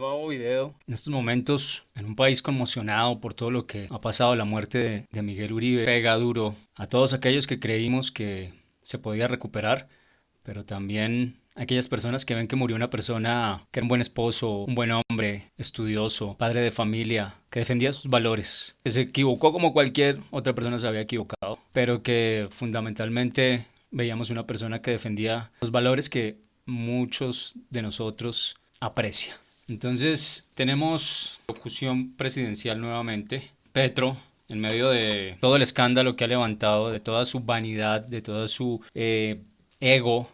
Nuevo video. En estos momentos, en un país conmocionado por todo lo que ha pasado, la muerte de Miguel Uribe pega duro a todos aquellos que creímos que se podía recuperar, pero también a aquellas personas que ven que murió una persona que era un buen esposo, un buen hombre, estudioso, padre de familia, que defendía sus valores, que se equivocó como cualquier otra persona se había equivocado, pero que fundamentalmente veíamos una persona que defendía los valores que muchos de nosotros aprecian. Entonces tenemos locución presidencial nuevamente. Petro, en medio de todo el escándalo que ha levantado, de toda su vanidad, de todo su ego,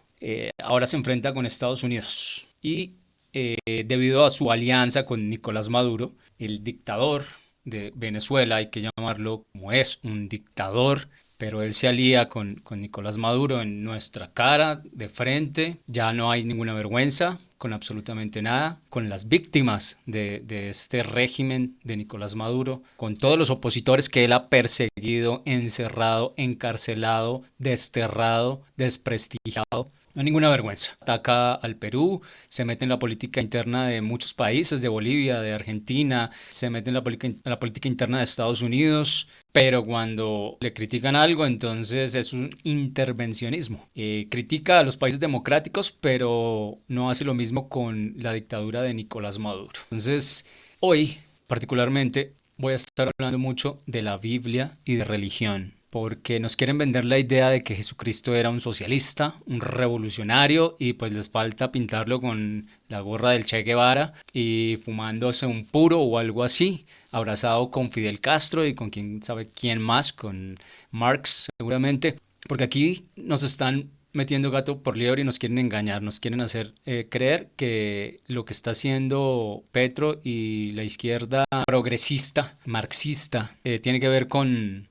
ahora se enfrenta con Estados Unidos. Y debido a su alianza con Nicolás Maduro, el dictador de Venezuela, hay que llamarlo como es, un dictador, pero él se alía con Nicolás Maduro en nuestra cara, de frente, ya no hay ninguna vergüenza con absolutamente nada, con las víctimas de este régimen de Nicolás Maduro, con todos los opositores que él ha perseguido, encerrado, encarcelado, desterrado, desprestigiado. No hay ninguna vergüenza. Ataca al Perú, se mete en la política interna de muchos países, de Bolivia, de Argentina, se mete en la política interna de Estados Unidos, pero cuando le critican algo, entonces es un intervencionismo. Critica a los países democráticos, pero no hace lo mismo con la dictadura de Nicolás Maduro. Entonces, hoy particularmente voy a estar hablando mucho de la Biblia y de religión, porque nos quieren vender la idea de que Jesucristo era un socialista, un revolucionario, y pues les falta pintarlo con la gorra del Che Guevara y fumándose un puro o algo así, abrazado con Fidel Castro y con quién sabe quién más, con Marx seguramente, porque aquí nos están metiendo gato por liebre y nos quieren engañar, nos quieren hacer creer que lo que está haciendo Petro y la izquierda progresista, marxista, tiene que ver con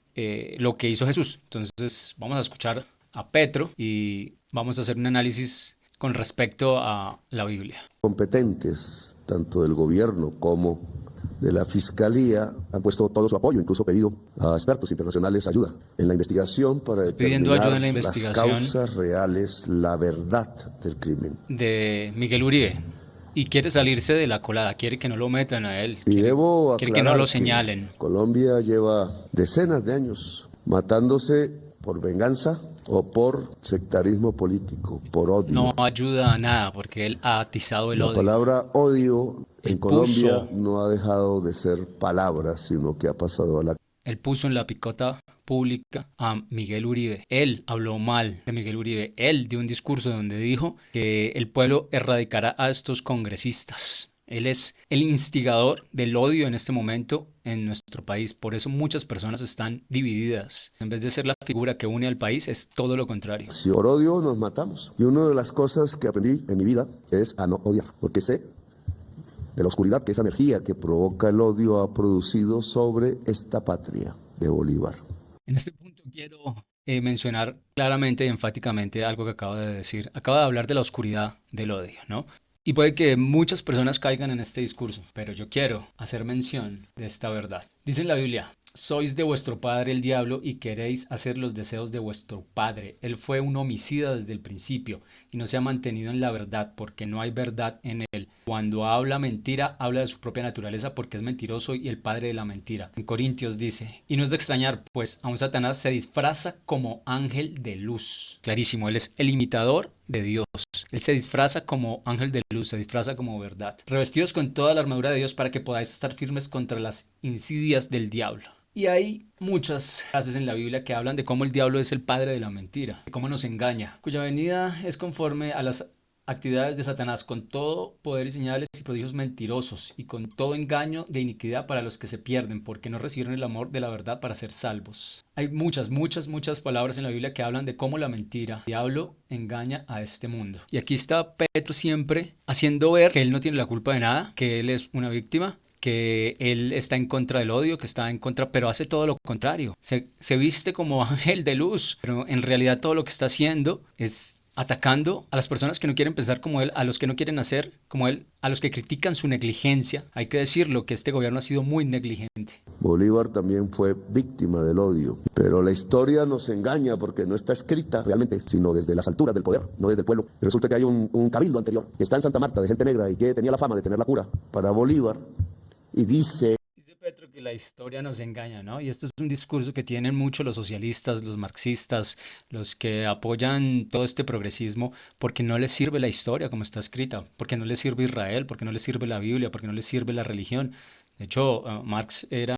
lo que hizo Jesús. Entonces vamos a escuchar a Petro y vamos a hacer un análisis con respecto a la Biblia. Competentes, tanto del gobierno como de la Fiscalía, han puesto todo su apoyo, incluso pedido a expertos internacionales ayuda en la investigación para determinar las causas reales, la verdad del crimen. De Miguel Uribe. Y quiere salirse de la colada, quiere que no lo metan a él, quiere que no lo señalen. Colombia lleva decenas de años matándose por venganza o por sectarismo político, por odio. No ayuda a nada porque él ha atizado el odio. La palabra odio en Colombia no ha dejado de ser palabra, sino que ha pasado a la... Él puso en la picota pública a Miguel Uribe. Él habló mal de Miguel Uribe. Él dio un discurso donde dijo que el pueblo erradicará a estos congresistas. Él es el instigador del odio en este momento en nuestro país. Por eso muchas personas están divididas. En vez de ser la figura que une al país, es todo lo contrario. Si por odio nos matamos. Y una de las cosas que aprendí en mi vida es a no odiar. Porque sé de la oscuridad que esa energía que provoca el odio ha producido sobre esta patria de Bolívar. En este punto quiero mencionar claramente y enfáticamente algo que acaba de decir. Acaba de hablar de la oscuridad del odio, ¿no? Y puede que muchas personas caigan en este discurso, pero yo quiero hacer mención de esta verdad. Dice en la Biblia: sois de vuestro padre el diablo y queréis hacer los deseos de vuestro padre. Él fue un homicida desde el principio y no se ha mantenido en la verdad porque no hay verdad en él. Cuando habla mentira, habla de su propia naturaleza porque es mentiroso y el padre de la mentira. En Corintios dice: y no es de extrañar, pues aun Satanás se disfraza como ángel de luz. Clarísimo, él es el imitador de Dios. Él se disfraza como ángel de luz, se disfraza como verdad. Revestidos con toda la armadura de Dios para que podáis estar firmes contra las insidias del diablo. Y hay muchas frases en la Biblia que hablan de cómo el diablo es el padre de la mentira, de cómo nos engaña, cuya venida es conforme a las actividades de Satanás, con todo poder y señales y prodigios mentirosos, y con todo engaño de iniquidad para los que se pierden, porque no recibieron el amor de la verdad para ser salvos. Hay muchas palabras en la Biblia que hablan de cómo la mentira, el diablo, engaña a este mundo. Y aquí está Petro siempre haciendo ver que él no tiene la culpa de nada, que él es una víctima, que él está en contra del odio, que está en contra, pero hace todo lo contrario. Se viste como ángel de luz, pero en realidad todo lo que está haciendo es atacando a las personas que no quieren pensar como él, a los que no quieren hacer como él, a los que critican su negligencia. Hay que decirlo, que este gobierno ha sido muy negligente. Bolívar también fue víctima del odio. Pero la historia nos engaña porque no está escrita realmente, sino desde las alturas del poder, no desde el pueblo. Y resulta que hay un cabildo anterior que está en Santa Marta de gente negra y que tenía la fama de tener la cura para Bolívar. Y dice Petro que la historia nos engaña, ¿no? Y esto es un discurso que tienen mucho los socialistas, los marxistas, los que apoyan todo este progresismo, porque no les sirve la historia como está escrita, porque no les sirve Israel, porque no les sirve la Biblia, porque no les sirve la religión. De hecho, Marx era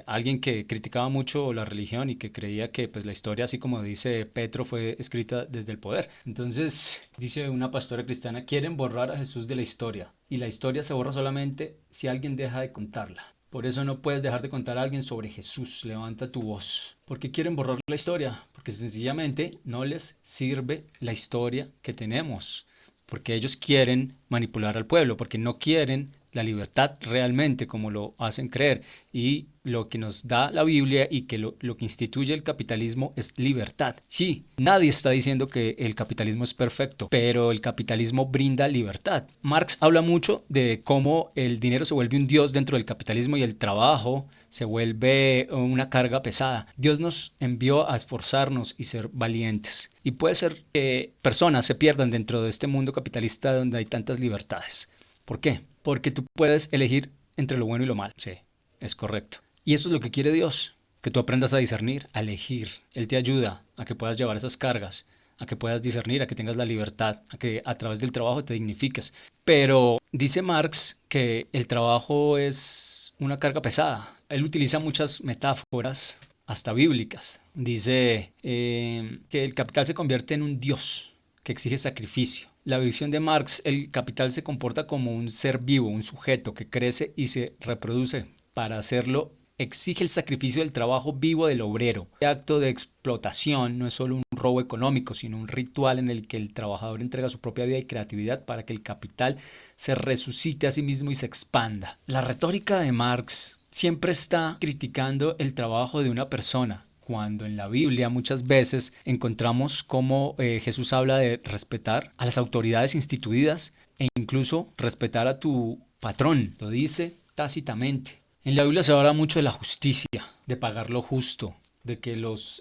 alguien que criticaba mucho la religión y que creía que pues, la historia, así como dice Petro, fue escrita desde el poder. Entonces, dice una pastora cristiana, quieren borrar a Jesús de la historia, y la historia se borra solamente si alguien deja de contarla. Por eso no puedes dejar de contar a alguien sobre Jesús. Levanta tu voz. ¿Por qué quieren borrar la historia? Porque sencillamente no les sirve la historia que tenemos. Porque ellos quieren manipular al pueblo, porque no quieren la libertad realmente como lo hacen creer. Y lo que nos da la Biblia y que lo que instituye el capitalismo es libertad. Sí, nadie está diciendo que el capitalismo es perfecto, pero el capitalismo brinda libertad. Marx habla mucho de cómo el dinero se vuelve un dios dentro del capitalismo y el trabajo se vuelve una carga pesada. Dios nos envió a esforzarnos y ser valientes. Y puede ser que personas se pierdan dentro de este mundo capitalista donde hay tantas libertades. ¿Por qué? Porque tú puedes elegir entre lo bueno y lo malo. Sí, es correcto. Y eso es lo que quiere Dios, que tú aprendas a discernir, a elegir. Él te ayuda a que puedas llevar esas cargas, a que puedas discernir, a que tengas la libertad, a que a través del trabajo te dignifiques. Pero dice Marx que el trabajo es una carga pesada. Él utiliza muchas metáforas, hasta bíblicas. Dice que el capital se convierte en un dios que exige sacrificio. La visión de Marx, el capital se comporta como un ser vivo, un sujeto que crece y se reproduce. Para hacerlo, exige el sacrificio del trabajo vivo del obrero. Este acto de explotación no es solo un robo económico, sino un ritual en el que el trabajador entrega su propia vida y creatividad para que el capital se resucite a sí mismo y se expanda. La retórica de Marx siempre está criticando el trabajo de una persona, cuando en la Biblia muchas veces encontramos cómo Jesús habla de respetar a las autoridades instituidas e incluso respetar a tu patrón. Lo dice tácitamente. En la Biblia se habla mucho de la justicia, de pagar lo justo, de que los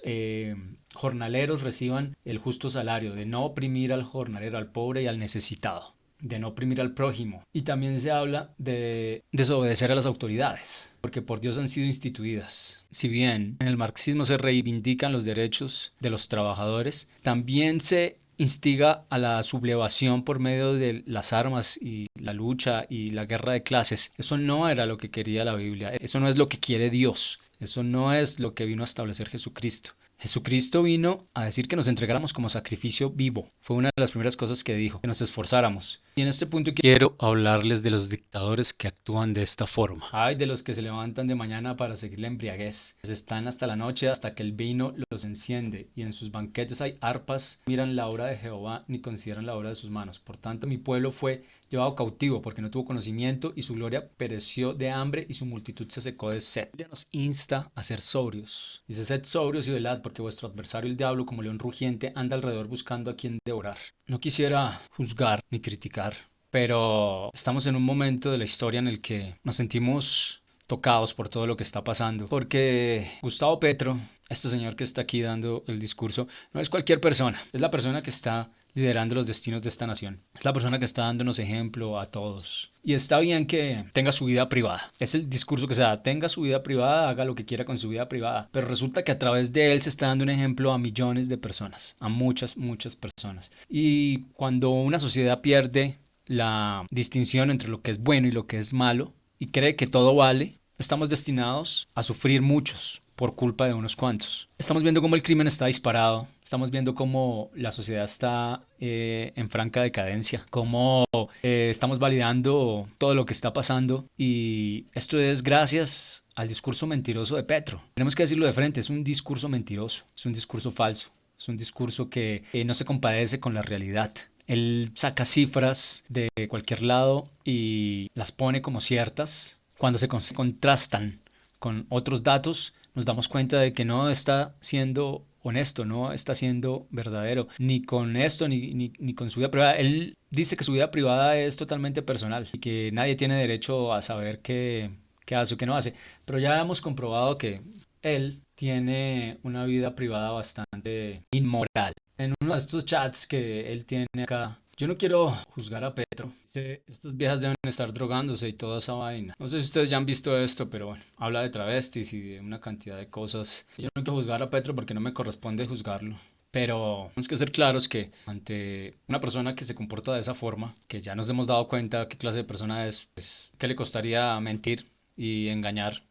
jornaleros reciban el justo salario, de no oprimir al jornalero, al pobre y al necesitado, de no oprimir al prójimo. Y también se habla de desobedecer a las autoridades, porque por Dios han sido instituidas. Si bien en el marxismo se reivindican los derechos de los trabajadores, también se instiga a la sublevación por medio de las armas y la lucha y la guerra de clases. Eso no era lo que quería la Biblia, eso no es lo que quiere Dios, eso no es lo que vino a establecer Jesucristo. Jesucristo vino a decir que nos entregáramos como sacrificio vivo. Fue una de las primeras cosas que dijo, que nos esforzáramos. Y en este punto quiero hablarles de los dictadores que actúan de esta forma. Hay de los que se levantan de mañana para seguir la embriaguez. Están hasta la noche hasta que el vino los enciende. Y en sus banquetes hay arpas. Miran la obra de Jehová ni consideran la obra de sus manos. Por tanto, mi pueblo fue llevado cautivo porque no tuvo conocimiento y su gloria pereció de hambre y su multitud se secó de sed. La Biblia nos insta a ser sobrios. Dice, sed sobrios y velad porque vuestro adversario el diablo como león rugiente anda alrededor buscando a quien devorar. No quisiera juzgar ni criticar, pero estamos en un momento de la historia en el que nos sentimos tocados por todo lo que está pasando, porque Gustavo Petro, este señor que está aquí dando el discurso, no es cualquier persona, es la persona que está liderando los destinos de esta nación. Es la persona que está dándonos ejemplo a todos. Y está bien que tenga su vida privada. Es el discurso que se da. Tenga su vida privada, haga lo que quiera con su vida privada. Pero resulta que a través de él se está dando un ejemplo a millones de personas. A muchas, muchas personas. Y cuando una sociedad pierde la distinción entre lo que es bueno y lo que es malo y cree que todo vale, estamos destinados a sufrir muchos por culpa de unos cuantos. Estamos viendo cómo el crimen está disparado, estamos viendo cómo la sociedad está en franca decadencia, cómo estamos validando todo lo que está pasando y esto es gracias al discurso mentiroso de Petro. Tenemos que decirlo de frente, es un discurso mentiroso, es un discurso falso, es un discurso que no se compadece con la realidad. Él saca cifras de cualquier lado y las pone como ciertas. Cuando se contrastan con otros datos, nos damos cuenta de que no está siendo honesto, no está siendo verdadero, ni con esto, ni con su vida privada. Él dice que su vida privada es totalmente personal y que nadie tiene derecho a saber qué qué hace o qué no hace. Pero ya hemos comprobado que él tiene una vida privada bastante inmoral. En uno de estos chats que él tiene acá, yo no quiero juzgar a Petro. Dice, estas viejas deben estar drogándose y toda esa vaina. No sé si ustedes ya han visto esto, pero bueno, habla de travestis y de una cantidad de cosas. Yo no quiero juzgar a Petro porque no me corresponde juzgarlo. Pero tenemos que ser claros que ante una persona que se comporta de esa forma, que ya nos hemos dado cuenta qué clase de persona es, pues, ¿qué le costaría mentir y engañar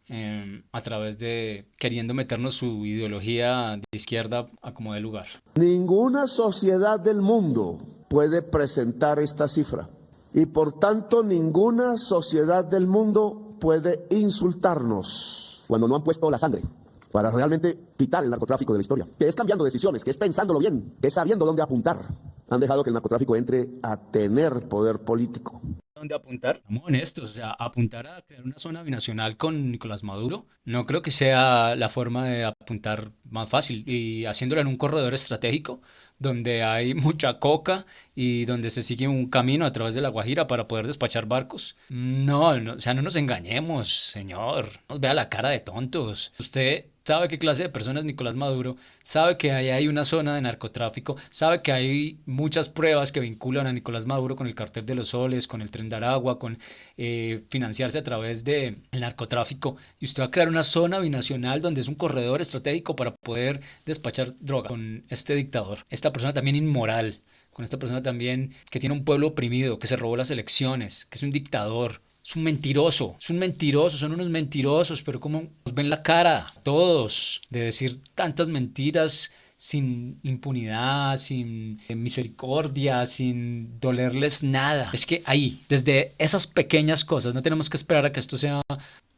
a través de queriendo meternos su ideología de izquierda a como dé lugar? Ninguna sociedad del mundo puede presentar esta cifra y por tanto ninguna sociedad del mundo puede insultarnos cuando no han puesto la sangre para realmente quitar el narcotráfico de la historia, que es cambiando decisiones, que es pensándolo bien, que es sabiendo dónde apuntar. Han dejado que el narcotráfico entre a tener poder político. ¿Dónde apuntar? Somos honestos, o sea, apuntar a crear una zona binacional con Nicolás Maduro, no creo que sea la forma de apuntar más fácil y haciéndolo en un corredor estratégico donde hay mucha coca y donde se sigue un camino a través de La Guajira para poder despachar barcos. No, no, o sea, no nos engañemos, señor, no nos vea la cara de tontos. Usted sabe qué clase de persona es Nicolás Maduro, sabe que ahí hay una zona de narcotráfico, sabe que hay muchas pruebas que vinculan a Nicolás Maduro con el cartel de los soles, con el Tren de Aragua, con financiarse a través del narcotráfico, y usted va a crear una zona binacional donde es un corredor estratégico para poder despachar droga con este dictador, esta persona también inmoral, con esta persona también que tiene un pueblo oprimido, que se robó las elecciones, que es un dictador. Es un mentiroso, son unos mentirosos, pero ¿cómo nos ven la cara todos de decir tantas mentiras sin impunidad, sin misericordia, sin dolerles nada? Es que ahí, desde esas pequeñas cosas, no tenemos que esperar a que esto sea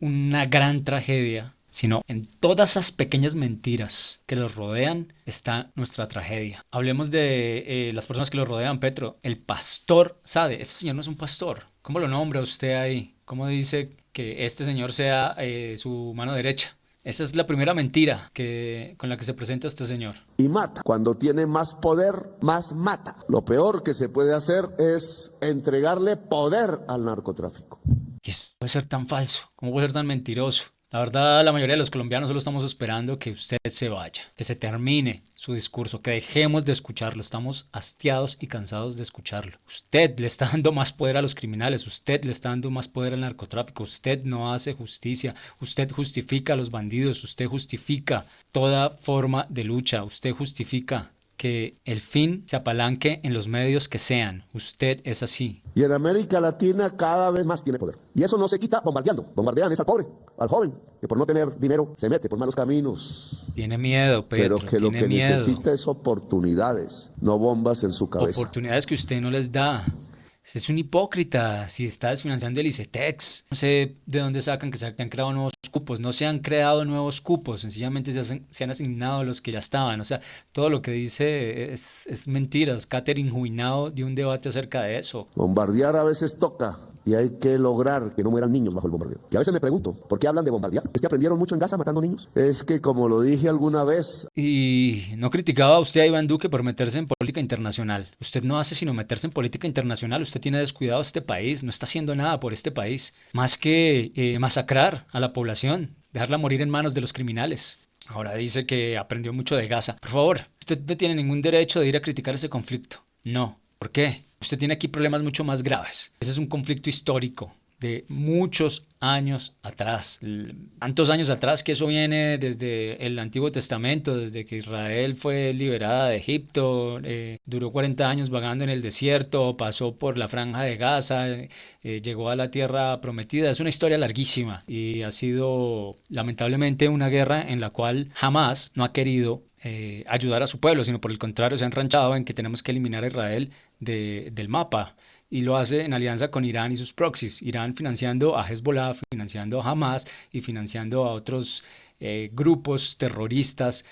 una gran tragedia, sino en todas esas pequeñas mentiras que los rodean está nuestra tragedia. Hablemos de las personas que los rodean, Petro. El pastor Sade, ese señor no es un pastor. ¿Cómo lo nombra usted ahí? ¿Cómo dice que este señor sea su mano derecha? Esa es la primera mentira con la que se presenta este señor. Y mata. Cuando tiene más poder, más mata. Lo peor que se puede hacer es entregarle poder al narcotráfico. ¿Qué puede ser tan falso? ¿Cómo puede ser tan mentiroso? La verdad, la mayoría de los colombianos solo estamos esperando que usted se vaya, que se termine su discurso, que dejemos de escucharlo. Estamos hastiados y cansados de escucharlo. Usted le está dando más poder a los criminales, usted le está dando más poder al narcotráfico, usted no hace justicia, usted justifica a los bandidos, usted justifica toda forma de lucha, usted justifica que el fin se apalanque en los medios que sean. Usted es así. Y en América Latina cada vez más tiene poder. Y eso no se quita bombardeando. Bombardean es al pobre, al joven, que por no tener dinero se mete por malos caminos. Tiene miedo, Petro, pero que lo que necesita es oportunidades, no bombas en su cabeza. Oportunidades que usted no les da. Es un hipócrita si está desfinanciando el ICETEX. No sé de dónde sacan que se han creado nuevos cupos. No se han creado nuevos cupos, sencillamente se han asignado los que ya estaban. O sea, todo lo que dice es mentiras. Catherine Juinao dio un debate acerca de eso. Bombardear a veces toca. Y hay que lograr que no mueran niños bajo el bombardeo. Y a veces me pregunto, ¿por qué hablan de bombardear? ¿Es que aprendieron mucho en Gaza matando niños? Es que, como lo dije alguna vez... Y no criticaba a usted a Iván Duque por meterse en política internacional. Usted no hace sino meterse en política internacional. Usted tiene descuidado a este país, no está haciendo nada por este país. Más que masacrar a la población, dejarla morir en manos de los criminales. Ahora dice que aprendió mucho de Gaza. Por favor, usted no tiene ningún derecho de ir a criticar ese conflicto. No. ¿Por qué? Usted tiene aquí problemas mucho más graves. Ese es un conflicto histórico de muchos años atrás. Tantos años atrás que eso viene desde el Antiguo Testamento, desde que Israel fue liberada de Egipto, duró 40 años vagando en el desierto, pasó por la Franja de Gaza, llegó a la Tierra Prometida. Es una historia larguísima y ha sido lamentablemente una guerra en la cual jamás no ha querido ayudar a su pueblo, sino por el contrario se ha enranchado en que tenemos que eliminar a Israel del mapa, y lo hace en alianza con Irán y sus proxies. Irán financiando a Hezbollah, financiando a Hamas y financiando a otros grupos terroristas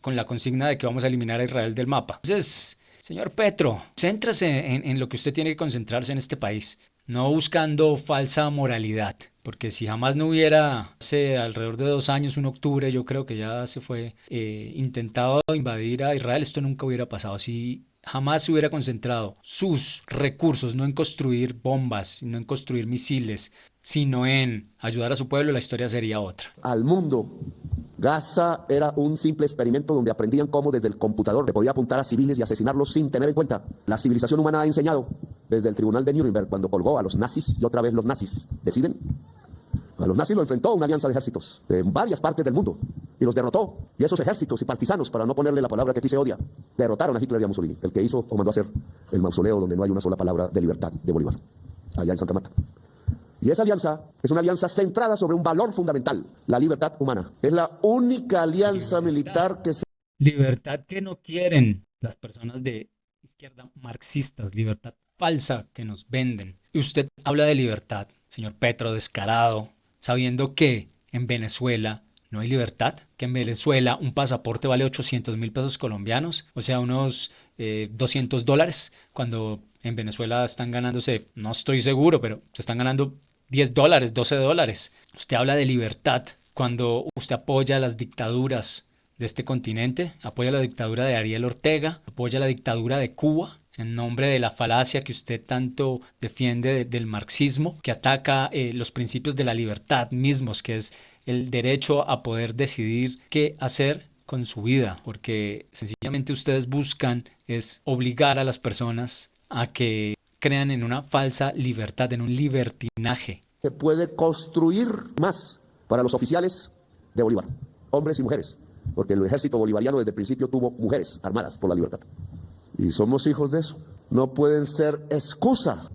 con la consigna de que vamos a eliminar a Israel del mapa. Entonces, señor Petro, céntrese en lo que usted tiene que concentrarse en este país, no buscando falsa moralidad, porque si jamás no hubiera, hace alrededor de 2 años, un octubre, yo creo que ya se fue, intentado invadir a Israel, esto nunca hubiera pasado. Si jamás se hubiera concentrado sus recursos no en construir bombas, no en construir misiles, sino en ayudar a su pueblo, la historia sería otra. Al mundo, Gaza era un simple experimento donde aprendían cómo desde el computador se podía apuntar a civiles y asesinarlos sin tener en cuenta. La civilización humana ha enseñado desde el tribunal de Nuremberg, cuando colgó a los nazis y otra vez los nazis deciden. A los nazis lo enfrentó una alianza de ejércitos en varias partes del mundo y los derrotó. Y esos ejércitos y partisanos, para no ponerle la palabra que aquí se odia, derrotaron a Hitler y a Mussolini, el que hizo o mandó a hacer el mausoleo donde no hay una sola palabra de libertad de Bolívar, allá en Santa Marta. Y esa alianza es una alianza centrada sobre un valor fundamental, la libertad humana. Es la única alianza militar que se... Libertad que no quieren las personas de izquierda marxistas, libertad falsa que nos venden. Y usted habla de libertad, señor Petro, descarado, sabiendo que en Venezuela no hay libertad, que en Venezuela un pasaporte vale 800.000 pesos colombianos, o sea, unos $200, cuando en Venezuela están ganándose, no estoy seguro, pero se están ganando $10, $12. Usted habla de libertad cuando usted apoya las dictaduras de este continente, apoya la dictadura de Ariel Ortega, apoya la dictadura de Cuba, en nombre de la falacia que usted tanto defiende del marxismo, que ataca los principios de la libertad mismos, que es el derecho a poder decidir qué hacer con su vida, porque sencillamente ustedes buscan es obligar a las personas a que crean en una falsa libertad, en un libertinaje. Se puede construir más para los oficiales de Bolívar, hombres y mujeres, porque el ejército bolivariano desde el principio tuvo mujeres armadas por la libertad. Y somos hijos de eso. No pueden ser excusa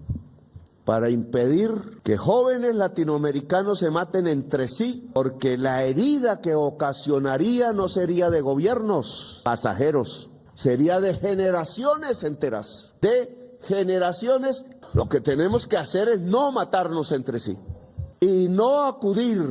para impedir que jóvenes latinoamericanos se maten entre sí, porque la herida que ocasionaría no sería de gobiernos pasajeros, sería de generaciones enteras, de generaciones. Lo que tenemos que hacer es no matarnos entre sí y no acudir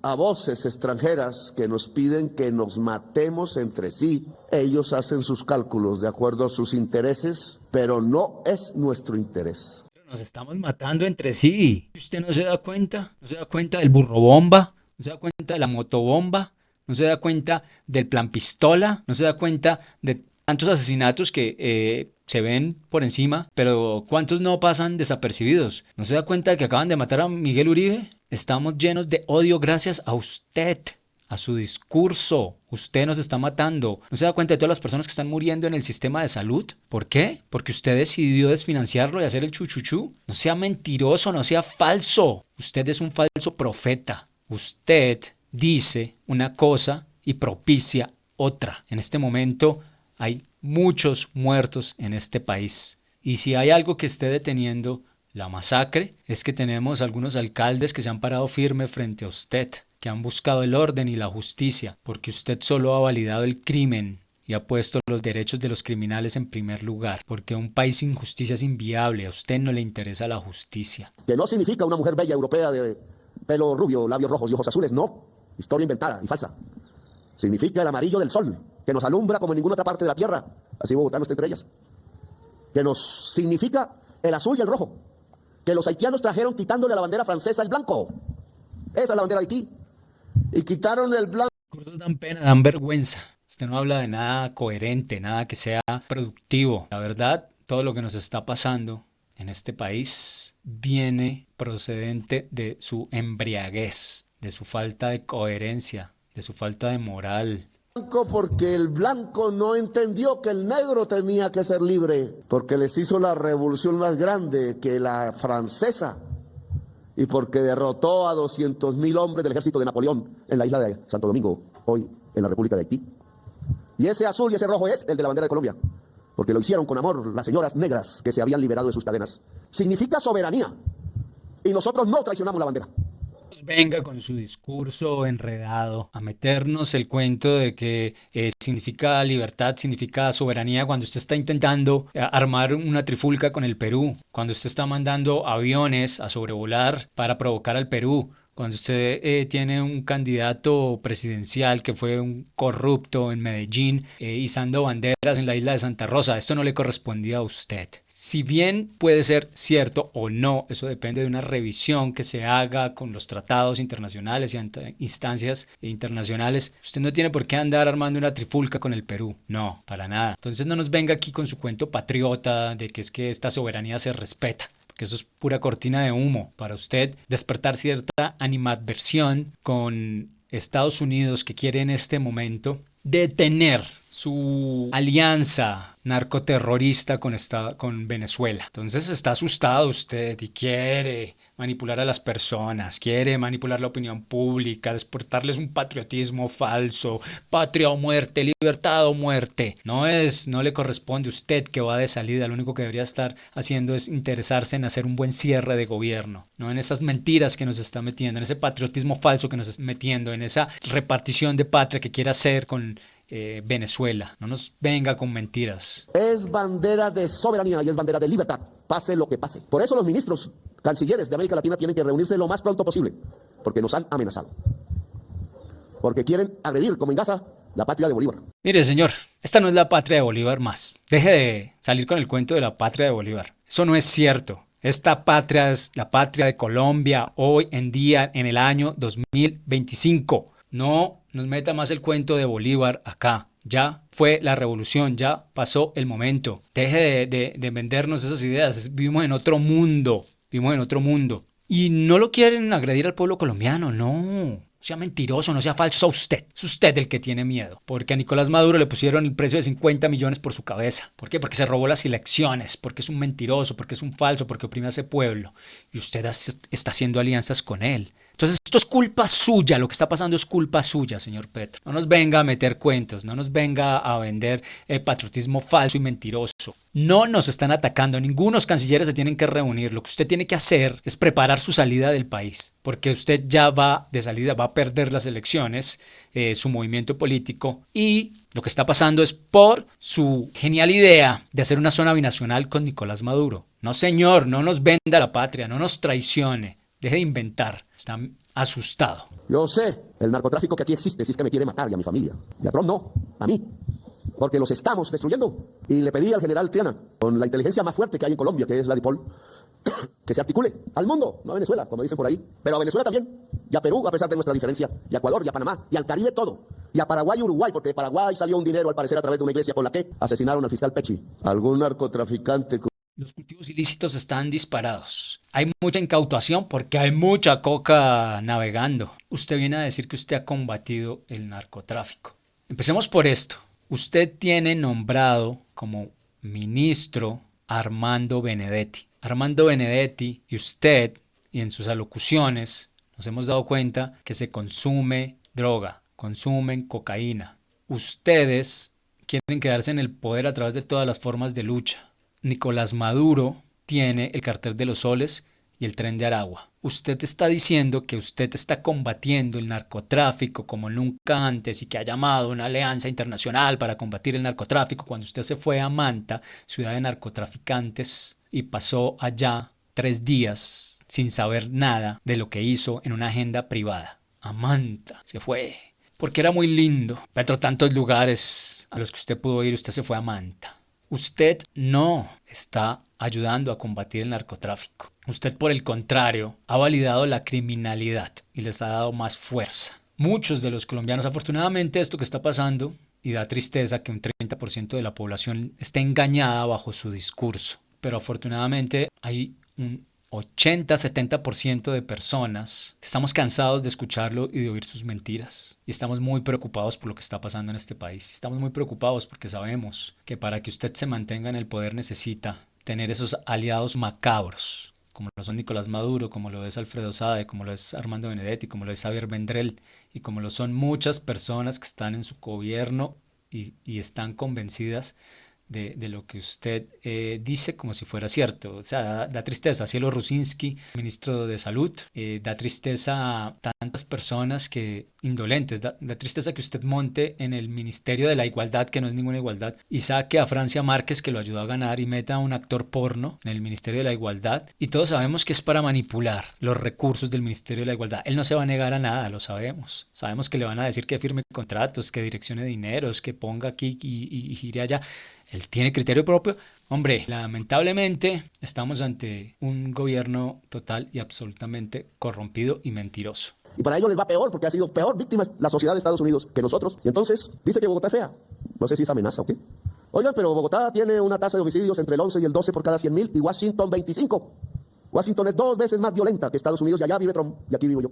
a voces extranjeras que nos piden que nos matemos entre sí. Ellos hacen sus cálculos de acuerdo a sus intereses, pero no es nuestro interés. Nos estamos matando entre sí. ¿Usted no se da cuenta? ¿No se da cuenta del burro bomba? ¿No se da cuenta de la motobomba? ¿No se da cuenta del plan pistola? ¿No se da cuenta de tantos asesinatos que se ven por encima, pero cuántos no pasan desapercibidos? ¿No se da cuenta de que acaban de matar a Miguel Uribe? Estamos llenos de odio gracias a usted, a su discurso. Usted nos está matando. ¿No se da cuenta de todas las personas que están muriendo en el sistema de salud? ¿Por qué? Porque usted decidió desfinanciarlo y hacer el chuchuchú. No sea mentiroso, no sea falso. Usted es un falso profeta. Usted dice una cosa y propicia otra. En este momento hay muchos muertos en este país. Y si hay algo que esté deteniendo la masacre, es que tenemos algunos alcaldes que se han parado firme frente a usted, que han buscado el orden y la justicia, porque usted solo ha validado el crimen y ha puesto los derechos de los criminales en primer lugar, porque un país sin justicia es inviable. A usted no le interesa la justicia. Que no significa una mujer bella europea de pelo rubio, labios rojos y ojos azules, no. Historia inventada y falsa. Significa el amarillo del sol, que nos alumbra como en ninguna otra parte de la tierra. Así Bogotá no está entre ellas. Que nos significa el azul y el rojo, que los haitianos trajeron quitándole a la bandera francesa el blanco. Esa es la bandera de Haití. Y quitaron el blanco. Discursos dan pena, dan vergüenza. Usted no habla de nada coherente, nada que sea productivo. La verdad, todo lo que nos está pasando en este país viene procedente de su embriaguez, de su falta de coherencia, de su falta de moral. Porque el blanco no entendió que el negro tenía que ser libre, porque les hizo la revolución más grande que la francesa, y porque derrotó a 200.000 hombres del ejército de Napoleón en la isla de Santo Domingo, hoy en la República de Haití. Y ese azul y ese rojo es el de la bandera de Colombia, porque lo hicieron con amor las señoras negras que se habían liberado de sus cadenas. Significa soberanía, y nosotros no traicionamos la bandera. Venga con su discurso enredado a meternos el cuento de que significa libertad, significa soberanía, cuando usted está intentando armar una trifulca con el Perú, cuando usted está mandando aviones a sobrevolar para provocar al Perú, Cuando usted tiene un candidato presidencial que fue un corrupto en Medellín, izando banderas en la isla de Santa Rosa, esto no le correspondía a usted. Si bien puede ser cierto o no, eso depende de una revisión que se haga con los tratados internacionales y ante instancias internacionales, usted no tiene por qué andar armando una trifulca con el Perú. No, para nada. Entonces no nos venga aquí con su cuento patriota de que es que esta soberanía se respeta, que eso es pura cortina de humo para usted despertar cierta animadversión con Estados Unidos, que quiere en este momento detener su alianza narcoterrorista con Venezuela. Entonces está asustado usted y quiere manipular a las personas, quiere manipular la opinión pública, despertarles un patriotismo falso, patria o muerte, libertad o muerte. No le corresponde a usted que va de salida, lo único que debería estar haciendo es interesarse en hacer un buen cierre de gobierno, no en esas mentiras que nos está metiendo, en ese patriotismo falso que nos está metiendo, en esa repartición de patria que quiere hacer con Venezuela. No nos venga con mentiras. Es bandera de soberanía y es bandera de libertad, pase lo que pase. Por eso los ministros, cancilleres de América Latina tienen que reunirse lo más pronto posible, porque nos han amenazado. Porque quieren agredir, como en Gaza, la patria de Bolívar. Mire, señor, esta no es la patria de Bolívar más. Deje de salir con el cuento de la patria de Bolívar. Eso no es cierto. Esta patria es la patria de Colombia hoy en día, en el año 2025. No nos meta más el cuento de Bolívar acá. Ya fue la revolución, ya pasó el momento. Deje de vendernos esas ideas. Vivimos en otro mundo. Vivimos en otro mundo. Y no lo quieren agredir al pueblo colombiano, no. Sea mentiroso, no sea falso, es usted el que tiene miedo, porque a Nicolás Maduro le pusieron el precio de 50 millones por su cabeza. ¿Por qué? Porque se robó las elecciones, porque es un mentiroso, porque es un falso, porque oprime a ese pueblo, y usted está haciendo alianzas con él. Entonces esto es culpa suya, lo que está pasando es culpa suya, señor Petro. No nos venga a meter cuentos, no nos venga a vender patriotismo falso y mentiroso. No nos están atacando, ningunos cancilleres se tienen que reunir. Lo que usted tiene que hacer es preparar su salida del país, porque usted ya va de salida, va a perder las elecciones, su movimiento político, y lo que está pasando es por su genial idea de hacer una zona binacional con Nicolás Maduro. No, señor, no nos venda la patria, no nos traicione. Deje de inventar, está asustado. Yo sé el narcotráfico que aquí existe, si es que me quiere matar y a mi familia. Y a Trump no, a mí. Porque los estamos destruyendo. Y le pedí al general Triana, con la inteligencia más fuerte que hay en Colombia, que es la DIPOL, que se articule al mundo, no a Venezuela, como dicen por ahí, pero a Venezuela también, y a Perú, a pesar de nuestra diferencia, y a Ecuador, y a Panamá, y al Caribe todo, y a Paraguay y Uruguay, porque de Paraguay salió un dinero, al parecer, a través de una iglesia con la que asesinaron al fiscal Pechi. Algún narcotraficante... Los cultivos ilícitos están disparados. Hay mucha incautación porque hay mucha coca navegando. Usted viene a decir que usted ha combatido el narcotráfico. Empecemos por esto. Usted tiene nombrado como ministro a Armando Benedetti. Armando Benedetti y usted, y en sus alocuciones, nos hemos dado cuenta que se consume droga, consumen cocaína. Ustedes quieren quedarse en el poder a través de todas las formas de lucha. Nicolás Maduro tiene el cartel de los soles y el tren de Aragua. Usted está diciendo que usted está combatiendo el narcotráfico como nunca antes y que ha llamado a una alianza internacional para combatir el narcotráfico cuando usted se fue a Manta, ciudad de narcotraficantes, y pasó allá 3 días sin saber nada de lo que hizo en una agenda privada. A Manta se fue porque era muy lindo. Pero tantos lugares a los que usted pudo ir, usted se fue a Manta. Usted no está ayudando a combatir el narcotráfico. Usted, por el contrario, ha validado la criminalidad y les ha dado más fuerza. Muchos de los colombianos, afortunadamente, esto que está pasando, y da tristeza que un 30% de la población esté engañada bajo su discurso, pero afortunadamente hay un 80-70% de personas que estamos cansados de escucharlo y de oír sus mentiras. Y estamos muy preocupados por lo que está pasando en este país. Estamos muy preocupados porque sabemos que para que usted se mantenga en el poder necesita tener esos aliados macabros, como lo son Nicolás Maduro, como lo es Alfredo Sade, como lo es Armando Benedetti, como lo es Xavier Vendrell, y como lo son muchas personas que están en su gobierno y están convencidas de lo que usted dice como si fuera cierto. O sea, da tristeza. Cielo Rusinski, ministro de Salud, da tristeza tantas personas que indolentes. Da tristeza que usted monte en el Ministerio de la Igualdad, que no es ninguna igualdad, y saque a Francia Márquez, que lo ayudó a ganar, y meta a un actor porno en el Ministerio de la Igualdad. Y todos sabemos que es para manipular los recursos del Ministerio de la Igualdad. Él no se va a negar a nada, lo sabemos. Sabemos que le van a decir que firme contratos, que direccione dineros, que ponga aquí y gire allá. Él tiene criterio propio. Hombre, lamentablemente estamos ante un gobierno total y absolutamente corrompido y mentiroso. Y para ellos les va peor, porque ha sido peor víctima la sociedad de Estados Unidos que nosotros. Y entonces dice que Bogotá es fea. No sé si es amenaza o qué. Oigan, pero Bogotá tiene una tasa de homicidios entre el 11 y el 12 por cada 100.000 y Washington 25. Washington es 2 veces más violenta que Estados Unidos y allá vive Trump y aquí vivo yo.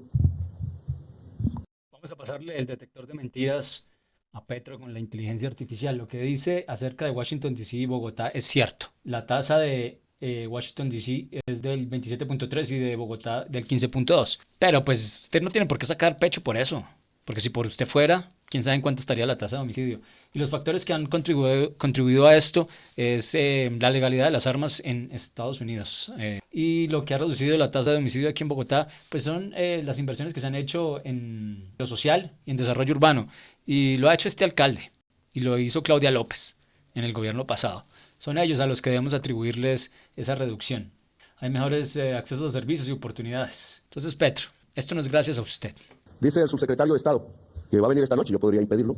Vamos a pasarle el detector de mentiras a Petro con la inteligencia artificial. Lo que dice acerca de Washington DC y Bogotá es cierto. La tasa de Washington DC es del 27.3 y de Bogotá del 15.2. Pero pues usted no tiene por qué sacar pecho por eso. Porque si por usted fuera, quién sabe en cuánto estaría la tasa de homicidio. Y los factores que han contribuido a esto es la legalidad de las armas en Estados Unidos. Y lo que ha reducido la tasa de homicidio aquí en Bogotá, pues son las inversiones que se han hecho en lo social y en desarrollo urbano. Y lo ha hecho este alcalde. Y lo hizo Claudia López en el gobierno pasado. Son ellos a los que debemos atribuirles esa reducción. Hay mejores accesos a servicios y oportunidades. Entonces, Petro, esto no es gracias a usted. Dice el subsecretario de Estado que va a venir esta noche. Yo podría impedirlo.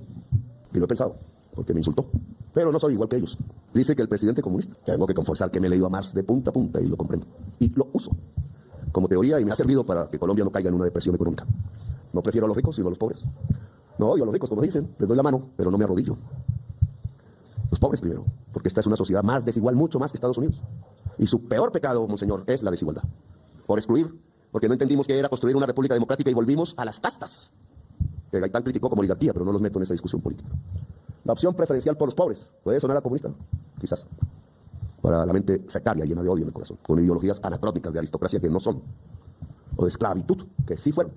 Y lo he pensado, porque me insultó. Pero no soy igual que ellos. Dice que el presidente comunista, que tengo que confesar que me he leído a Marx de punta a punta y lo comprendo. Y lo uso como teoría y me ha servido para que Colombia no caiga en una depresión económica. No prefiero a los ricos sino a los pobres. No odio a los ricos, como dicen. Les doy la mano, pero no me arrodillo. Los pobres primero, porque esta es una sociedad más desigual, mucho más que Estados Unidos. Y su peor pecado, monseñor, es la desigualdad. Por excluir, porque no entendimos que era construir una república democrática y volvimos a las castas, que Gaitán criticó como oligarquía, pero no los meto en esa discusión política. La opción preferencial por los pobres, puede sonar a comunista, quizás, para la mente sectaria llena de odio en el corazón, con ideologías anacrónicas de aristocracia que no son, o de esclavitud, que sí fueron.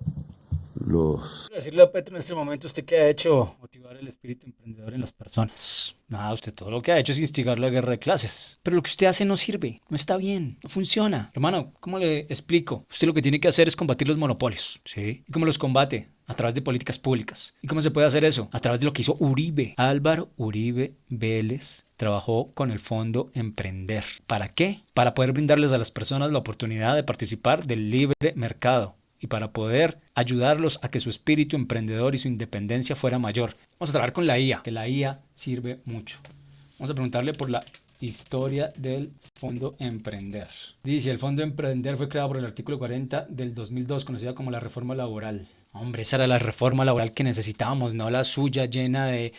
Quiero decirle a Petro en este momento, ¿usted qué ha hecho? Motivar el espíritu emprendedor en las personas. Nada, usted todo lo que ha hecho es instigar la guerra de clases. Pero lo que usted hace no sirve, no está bien, no funciona. Hermano, ¿cómo le explico? Usted lo que tiene que hacer es combatir los monopolios, ¿sí? ¿Y cómo los combate? A través de políticas públicas. ¿Y cómo se puede hacer eso? A través de lo que hizo Uribe. Álvaro Uribe Vélez trabajó con el Fondo Emprender. ¿Para qué? Para poder brindarles a las personas la oportunidad de participar del libre mercado y para poder ayudarlos a que su espíritu emprendedor y su independencia fuera mayor. Vamos a trabajar con la IA, que la IA sirve mucho. Vamos a preguntarle por la historia del Fondo Emprender. Dice, el Fondo Emprender fue creado por el artículo 40 del 2002, conocida como la reforma laboral. Hombre, esa era la reforma laboral que necesitábamos, no la suya llena de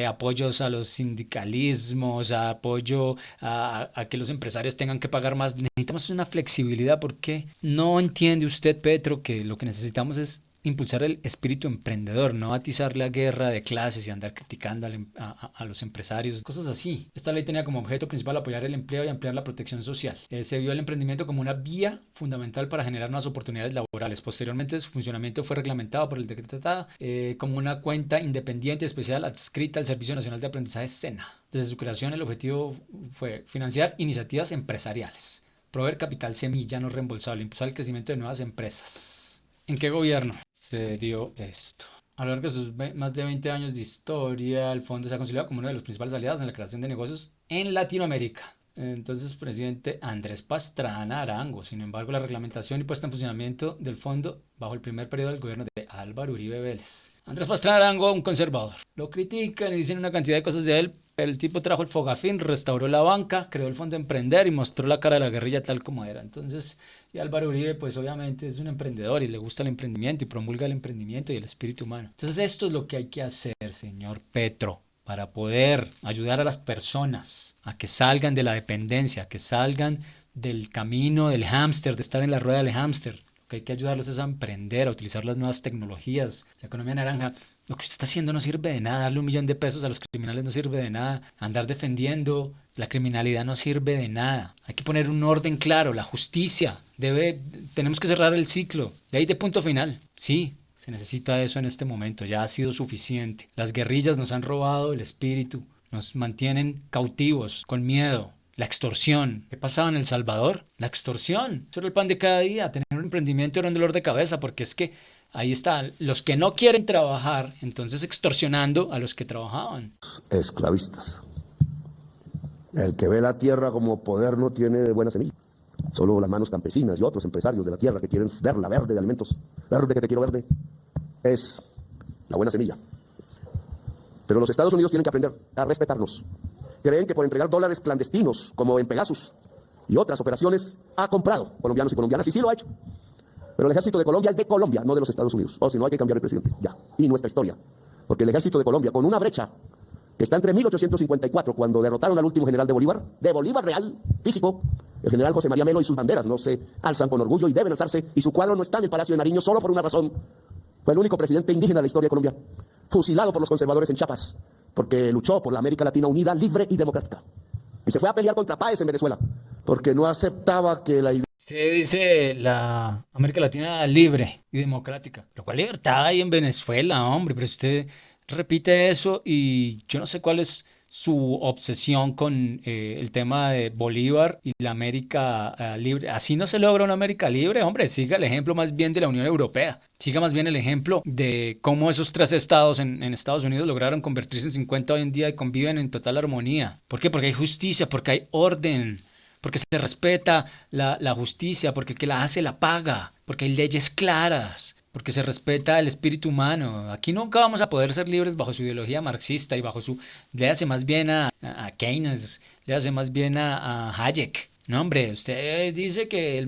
apoyos a los sindicalismos, a apoyo a que los empresarios tengan que pagar más. Necesitamos una flexibilidad porque no entiende usted, Petro, que lo que necesitamos es impulsar el espíritu emprendedor, no atizar la guerra de clases y andar criticando a los empresarios, cosas así. Esta ley tenía como objeto principal apoyar el empleo y ampliar la protección social. Se vio el emprendimiento como una vía fundamental para generar nuevas oportunidades laborales. Posteriormente, su funcionamiento fue reglamentado por el decreto como una cuenta independiente especial adscrita al Servicio Nacional de Aprendizaje SENA. Desde su creación, el objetivo fue financiar iniciativas empresariales, proveer capital semilla no reembolsable, impulsar el crecimiento de nuevas empresas. ¿En qué gobierno se dio esto? A lo largo de sus más de 20 años de historia, el fondo se ha considerado como uno de los principales aliados en la creación de negocios en Latinoamérica. Entonces, presidente Andrés Pastrana Arango. Sin embargo, la reglamentación y puesta en funcionamiento del fondo bajo el primer periodo del gobierno de Álvaro Uribe Vélez. Andrés Pastrana Arango, un conservador. Lo critican y dicen una cantidad de cosas de él, pero el tipo trajo el Fogafín, restauró la banca, creó el Fondo Emprender y mostró la cara de la guerrilla tal como era. Entonces, y Álvaro Uribe, pues obviamente es un emprendedor y le gusta el emprendimiento y promulga el emprendimiento y el espíritu humano. Entonces, esto es lo que hay que hacer, señor Petro, para poder ayudar a las personas a que salgan de la dependencia, a que salgan del camino del hámster, de estar en la rueda del hámster. Lo que hay que ayudarlos es a emprender, a utilizar las nuevas tecnologías, la economía naranja. Lo que usted está haciendo no sirve de nada, darle $1.000.000 a los criminales no sirve de nada, andar defendiendo la criminalidad no sirve de nada. Hay que poner un orden claro, la justicia, tenemos que cerrar el ciclo, ley de punto final, sí. Se necesita eso en este momento, ya ha sido suficiente. Las guerrillas nos han robado el espíritu, nos mantienen cautivos, con miedo. La extorsión. ¿Qué pasaba en El Salvador? La extorsión. Eso era el pan de cada día, tener un emprendimiento era un dolor de cabeza, porque es que ahí está, los que no quieren trabajar, entonces extorsionando a los que trabajaban. Esclavistas. El que ve la tierra como poder no tiene buena semilla. Solo las manos campesinas y otros empresarios de la tierra que quieren verla verde de alimentos. Verde que te quiero verde. Es la buena semilla. Pero los Estados Unidos tienen que aprender a respetarnos. Creen que por entregar dólares clandestinos, como en Pegasus y otras operaciones, ha comprado colombianos y colombianas, y sí lo ha hecho. Pero el ejército de Colombia es de Colombia, no de los Estados Unidos. O si no, hay que cambiar el presidente, ya. Y nuestra historia. Porque el ejército de Colombia, con una brecha que está entre 1854, cuando derrotaron al último general de Bolívar real, físico, el general José María Melo, y sus banderas no se alzan con orgullo y deben alzarse, y su cuadro no está en el Palacio de Nariño solo por una razón. Fue el único presidente indígena de la historia de Colombia, fusilado por los conservadores en Chiapas, porque luchó por la América Latina unida, libre y democrática. Y se fue a pelear contra Páez en Venezuela, porque no aceptaba que la idea... Usted dice la América Latina libre y democrática. Pero ¿cuál libertad hay en Venezuela, hombre? Pero usted repite eso y yo no sé cuál es su obsesión con el tema de Bolívar y la América libre. Así no se logra una América libre, hombre. Siga el ejemplo más bien de la Unión Europea. Siga más bien el ejemplo de cómo esos tres estados en Estados Unidos lograron convertirse en 50 hoy en día y conviven en total armonía. ¿Por qué? Porque hay justicia, porque hay orden, porque se respeta la justicia, porque el que la hace la paga, porque hay leyes claras, porque se respeta el espíritu humano. Aquí nunca vamos a poder ser libres bajo su ideología marxista y bajo su... Le hace más bien a Keynes, le hace más bien a Hayek. No, hombre, usted dice que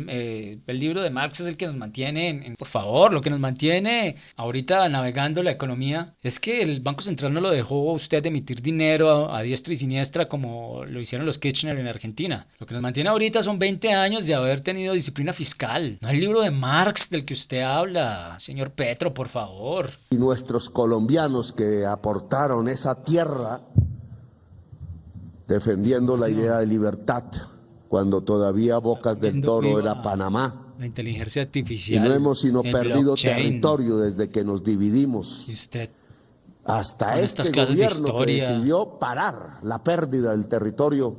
el libro de Marx es el que nos mantiene, por favor, lo que nos mantiene ahorita navegando la economía es que el Banco Central no lo dejó a usted de emitir dinero a diestra y siniestra como lo hicieron los Kirchner en Argentina. Lo que nos mantiene ahorita son 20 años de haber tenido disciplina fiscal. No el libro de Marx del que usted habla, señor Petro, por favor. Y nuestros colombianos que aportaron esa tierra defendiendo la idea de libertad, cuando todavía Bocas del Toro era Panamá. La inteligencia artificial. Y no hemos sino perdido territorio desde que nos dividimos. Y usted, hasta este gobierno que decidió parar la pérdida del territorio,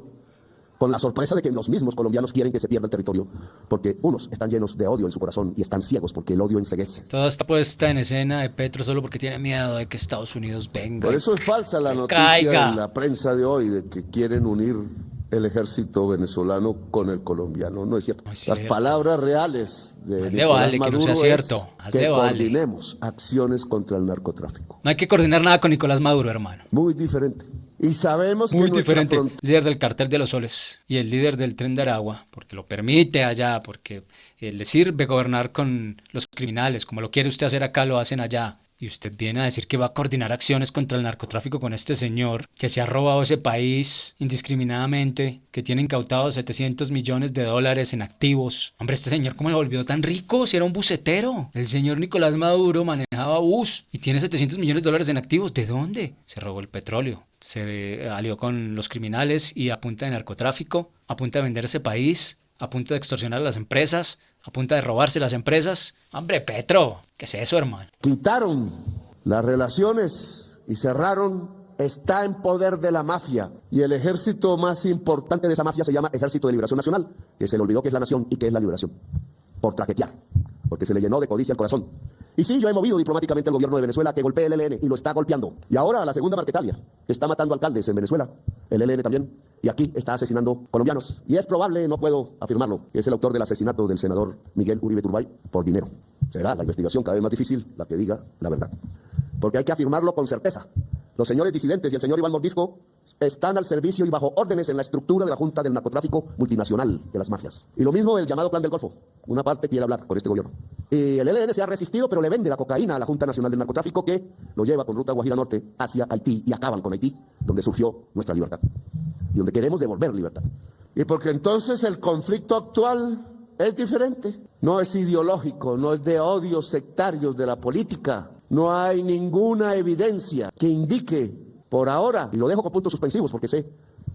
con la sorpresa de que los mismos colombianos quieren que se pierda el territorio, porque unos están llenos de odio en su corazón y están ciegos porque el odio enceguece. Toda esta puesta en escena de Petro solo porque tiene miedo de que Estados Unidos venga. Por eso es falsa la noticia en la prensa de hoy de que quieren unir el ejército venezolano con el colombiano. No es cierto. No es cierto. Las palabras reales de Nicolás vale, Maduro que no sea cierto. Es que coordinemos acciones contra el narcotráfico. No hay que coordinar nada con Nicolás Maduro, hermano. Muy diferente. Y sabemos muy que diferente. Líder del cartel de los soles y el líder del tren de Aragua, porque lo permite allá, porque le sirve gobernar con los criminales, como lo quiere usted hacer acá, lo hacen allá. Y usted viene a decir que va a coordinar acciones contra el narcotráfico con este señor que se ha robado ese país indiscriminadamente, que tiene incautados 700 millones de dólares en activos. Hombre, este señor ¿cómo se volvió tan rico? Si era un bucetero. El señor Nicolás Maduro manejaba bus y tiene 700 millones de dólares en activos. ¿De dónde? Se robó el petróleo. Se alió con los criminales y a punta de narcotráfico, a punta de vender ese país, a punta de extorsionar a las empresas, a punta de robarse las empresas. Hombre, Petro, ¿qué es eso, hermano? Quitaron las relaciones y cerraron. Está en poder de la mafia. Y el ejército más importante de esa mafia se llama Ejército de Liberación Nacional, que se le olvidó que es la nación y que es la liberación. Por traquetear, porque se le llenó de codicia el corazón. Y sí, yo he movido diplomáticamente al gobierno de Venezuela que golpee el ELN y lo está golpeando. Y ahora la segunda Marquetalia está matando alcaldes en Venezuela, el ELN también, y aquí está asesinando colombianos. Y es probable, no puedo afirmarlo, que es el autor del asesinato del senador Miguel Uribe Turbay por dinero. Será la investigación cada vez más difícil la que diga la verdad, porque hay que afirmarlo con certeza. Los señores disidentes y el señor Iván Mordisco están al servicio y bajo órdenes en la estructura de la Junta del Narcotráfico Multinacional de las Mafias. Y lo mismo el llamado Plan del Golfo. Una parte quiere hablar con este gobierno. Y el ELN se ha resistido, pero le vende la cocaína a la Junta Nacional del Narcotráfico, que lo lleva con ruta Guajira Norte hacia Haití y acaban con Haití, donde surgió nuestra libertad y donde queremos devolver libertad. Y porque entonces el conflicto actual es diferente. No es ideológico, no es de odios sectarios de la política. No hay ninguna evidencia que indique por ahora, y lo dejo con puntos suspensivos porque sé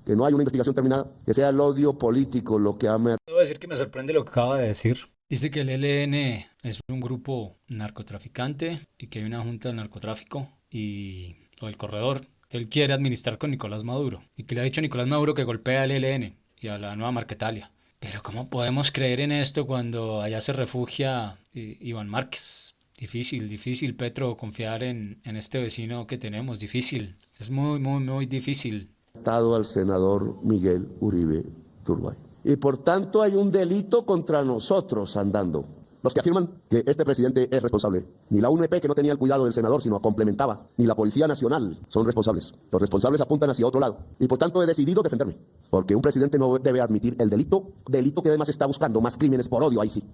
que no hay una investigación terminada, que sea el odio político lo que ha... Debo decir que me sorprende lo que acaba de decir. Dice que el ELN es un grupo narcotraficante y que hay una junta de narcotráfico y o el corredor que él quiere administrar con Nicolás Maduro y que le ha dicho a Nicolás Maduro que golpea al ELN y a la nueva Marquetalia. Pero ¿cómo podemos creer en esto cuando allá se refugia Iván Márquez? Difícil, Petro, confiar en este vecino que tenemos. Difícil. Es muy difícil. Al senador Miguel Uribe Turbay. Y por tanto hay un delito contra nosotros andando. Los que afirman que este presidente es responsable, ni la UNP, que no tenía el cuidado del senador, sino complementaba, ni la Policía Nacional son responsables. Los responsables apuntan hacia otro lado. Y por tanto he decidido defenderme. Porque un presidente no debe admitir el delito que además está buscando más crímenes por odio, ahí sí.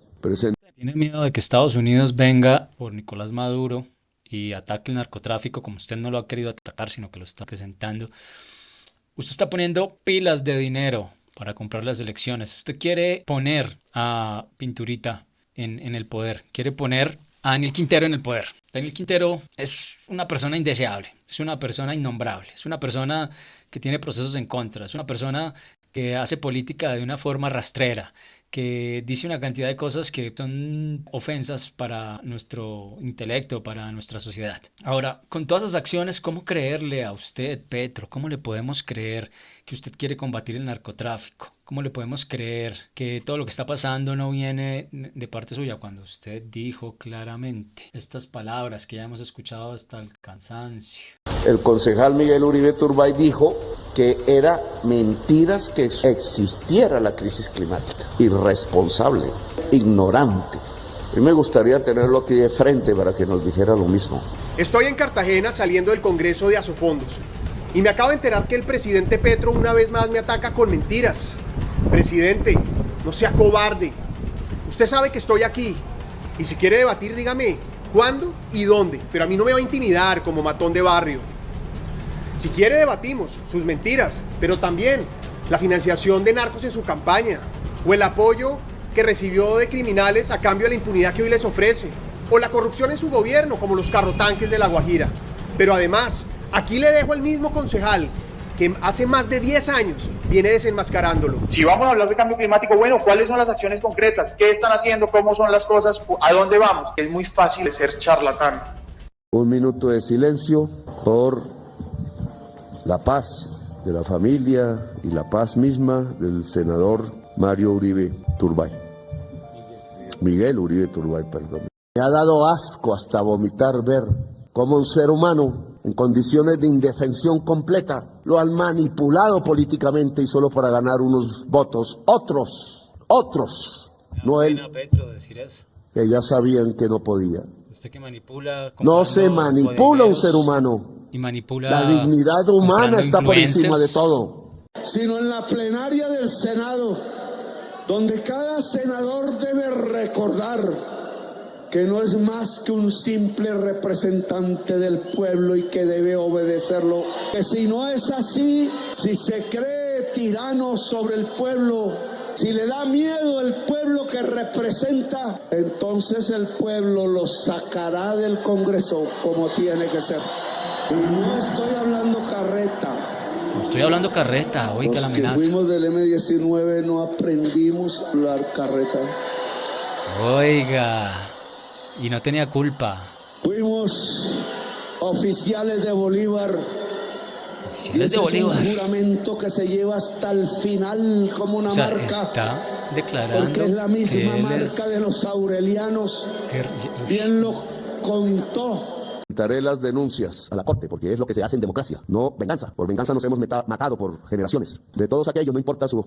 ¿Tiene miedo de que Estados Unidos venga por Nicolás Maduro y ataque el narcotráfico como usted no lo ha querido atacar, sino que lo está presentando? Usted está poniendo pilas de dinero para comprar las elecciones. Usted quiere poner a Pinturita en el poder. Quiere poner a Daniel Quintero en el poder. Daniel Quintero es una persona indeseable, es una persona innombrable, es una persona que tiene procesos en contra, es una persona que hace política de una forma rastrera, que dice una cantidad de cosas que son ofensas para nuestro intelecto, para nuestra sociedad. Ahora, con todas esas acciones, ¿cómo creerle a usted, Petro? ¿Cómo le podemos creer que usted quiere combatir el narcotráfico? ¿Cómo le podemos creer que todo lo que está pasando no viene de parte suya cuando usted dijo claramente estas palabras que ya hemos escuchado hasta el cansancio? El concejal Miguel Uribe Turbay dijo que era mentiras que existiera la crisis climática. Irresponsable, ignorante. Y me gustaría tenerlo aquí de frente para que nos dijera lo mismo. Estoy en Cartagena saliendo del Congreso de Asofondos y me acabo de enterar que el presidente Petro una vez más me ataca con mentiras. Presidente, no sea cobarde. Usted sabe que estoy aquí y si quiere debatir dígame cuándo y dónde, pero a mí no me va a intimidar como matón de barrio. Si quiere debatimos sus mentiras, pero también la financiación de narcos en su campaña, o el apoyo que recibió de criminales a cambio de la impunidad que hoy les ofrece, o la corrupción en su gobierno, como los carrotanques de La Guajira. Pero además, aquí le dejo al mismo concejal que hace más de 10 años viene desenmascarándolo. Si vamos a hablar de cambio climático, bueno, ¿cuáles son las acciones concretas? ¿Qué están haciendo? ¿Cómo son las cosas? ¿A dónde vamos? Es muy fácil ser charlatán. Un minuto de silencio por la paz de la familia y la paz misma del senador Mario Uribe Turbay. Miguel Uribe Turbay, perdón. Me ha dado asco hasta vomitar ver cómo un ser humano en condiciones de indefensión completa lo han manipulado políticamente y solo para ganar unos votos. Otros, no él, que ya sabían que no podía. Usted que manipula. No se manipula un ser humano. Y manipula. La dignidad humana está por encima de todo. Sino en la plenaria del Senado, donde cada senador debe recordar que no es más que un simple representante del pueblo y que debe obedecerlo. Que si no es así, si se cree tirano sobre el pueblo, si le da miedo el pueblo que representa, entonces el pueblo lo sacará del Congreso como tiene que ser. Y no estoy hablando carreta. No estoy hablando carreta, oiga la amenaza. Los que fuimos del M-19 no aprendimos a hablar carreta. Oiga, y no tenía culpa. Fuimos oficiales de Bolívar. Oficiales de Bolívar. Es un juramento que se lleva hasta el final como una marca. Está declarando porque es la misma que marca de los aurelianos. Bien lo contó. Presentaré las denuncias a la Corte, porque es lo que se hace en democracia, no venganza. Por venganza nos hemos matado por generaciones. De todos aquellos, no importa su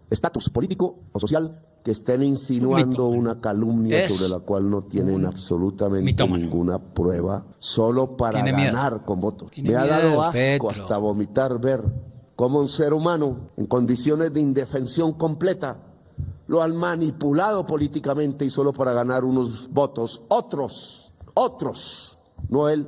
estatus político o social, que estén insinuando una calumnia sobre la cual no tienen absolutamente ninguna prueba, solo para ganar con votos. Me ha dado asco hasta vomitar ver cómo un ser humano en condiciones de indefensión completa lo han manipulado políticamente y solo para ganar unos votos. Otros, no él,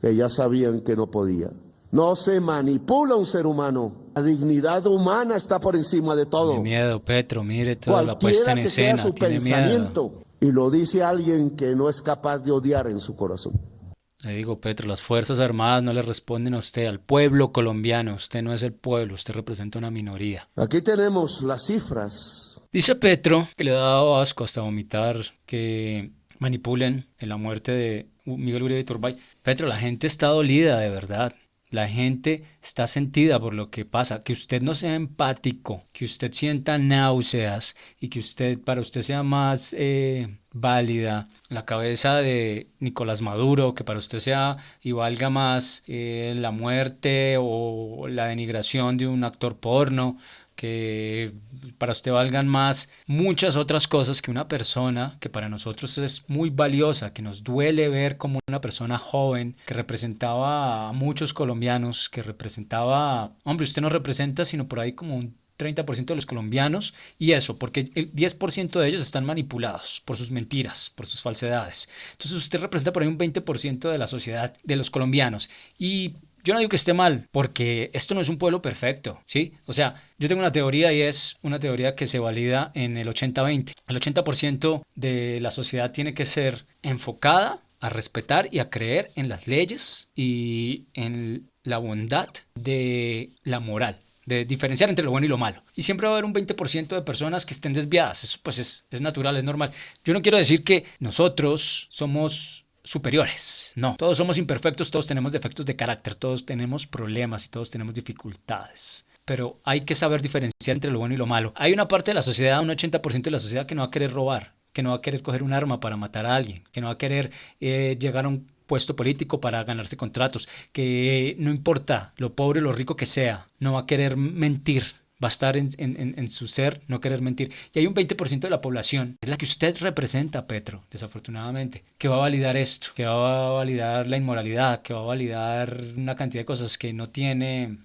que ya sabían que no podía. No se manipula un ser humano. La dignidad humana está por encima de todo. Tiene miedo, Petro, mire toda la puesta en escena. Tiene miedo. Y lo dice alguien que no es capaz de odiar en su corazón. Le digo, Petro, las Fuerzas Armadas no le responden a usted, al pueblo colombiano. Usted no es el pueblo, usted representa una minoría. Aquí tenemos las cifras. Dice Petro que le ha dado asco hasta vomitar que manipulen en la muerte de Miguel Uribe Turbay. Petro, la gente está dolida, de verdad. La gente está sentida por lo que pasa. Que usted no sea empático, que usted sienta náuseas y que para usted sea más válida la cabeza de Nicolás Maduro, que para usted sea y valga más la muerte o la denigración de un actor porno, que para usted valgan más muchas otras cosas que una persona que para nosotros es muy valiosa, que nos duele ver como una persona joven que representaba a muchos colombianos, que representaba, hombre, usted no representa sino por ahí como un 30% de los colombianos, y eso porque el 10% de ellos están manipulados por sus mentiras, por sus falsedades. Entonces usted representa por ahí un 20% de la sociedad, de los colombianos, y yo no digo que esté mal, porque esto no es un pueblo perfecto, ¿sí? O sea, yo tengo una teoría y es una teoría que se valida en el 80-20. El 80% de la sociedad tiene que ser enfocada a respetar y a creer en las leyes y en la bondad de la moral, de diferenciar entre lo bueno y lo malo. Y siempre va a haber un 20% de personas que estén desviadas. Eso pues es natural, es normal. Yo no quiero decir que nosotros somos superiores. No, todos somos imperfectos, todos tenemos defectos de carácter, todos tenemos problemas y todos tenemos dificultades. Pero hay que saber diferenciar entre lo bueno y lo malo. Hay una parte de la sociedad, un 80% de la sociedad que no va a querer robar, que no va a querer coger un arma para matar a alguien, que no va a querer llegar a un puesto político para ganarse contratos, que no importa lo pobre o lo rico que sea, no va a querer mentir. Va a estar en su ser no querer mentir. Y hay un 20% de la población, es la que usted representa, Petro, desafortunadamente, que va a validar esto, que va a validar la inmoralidad, que va a validar una cantidad de cosas que no tiene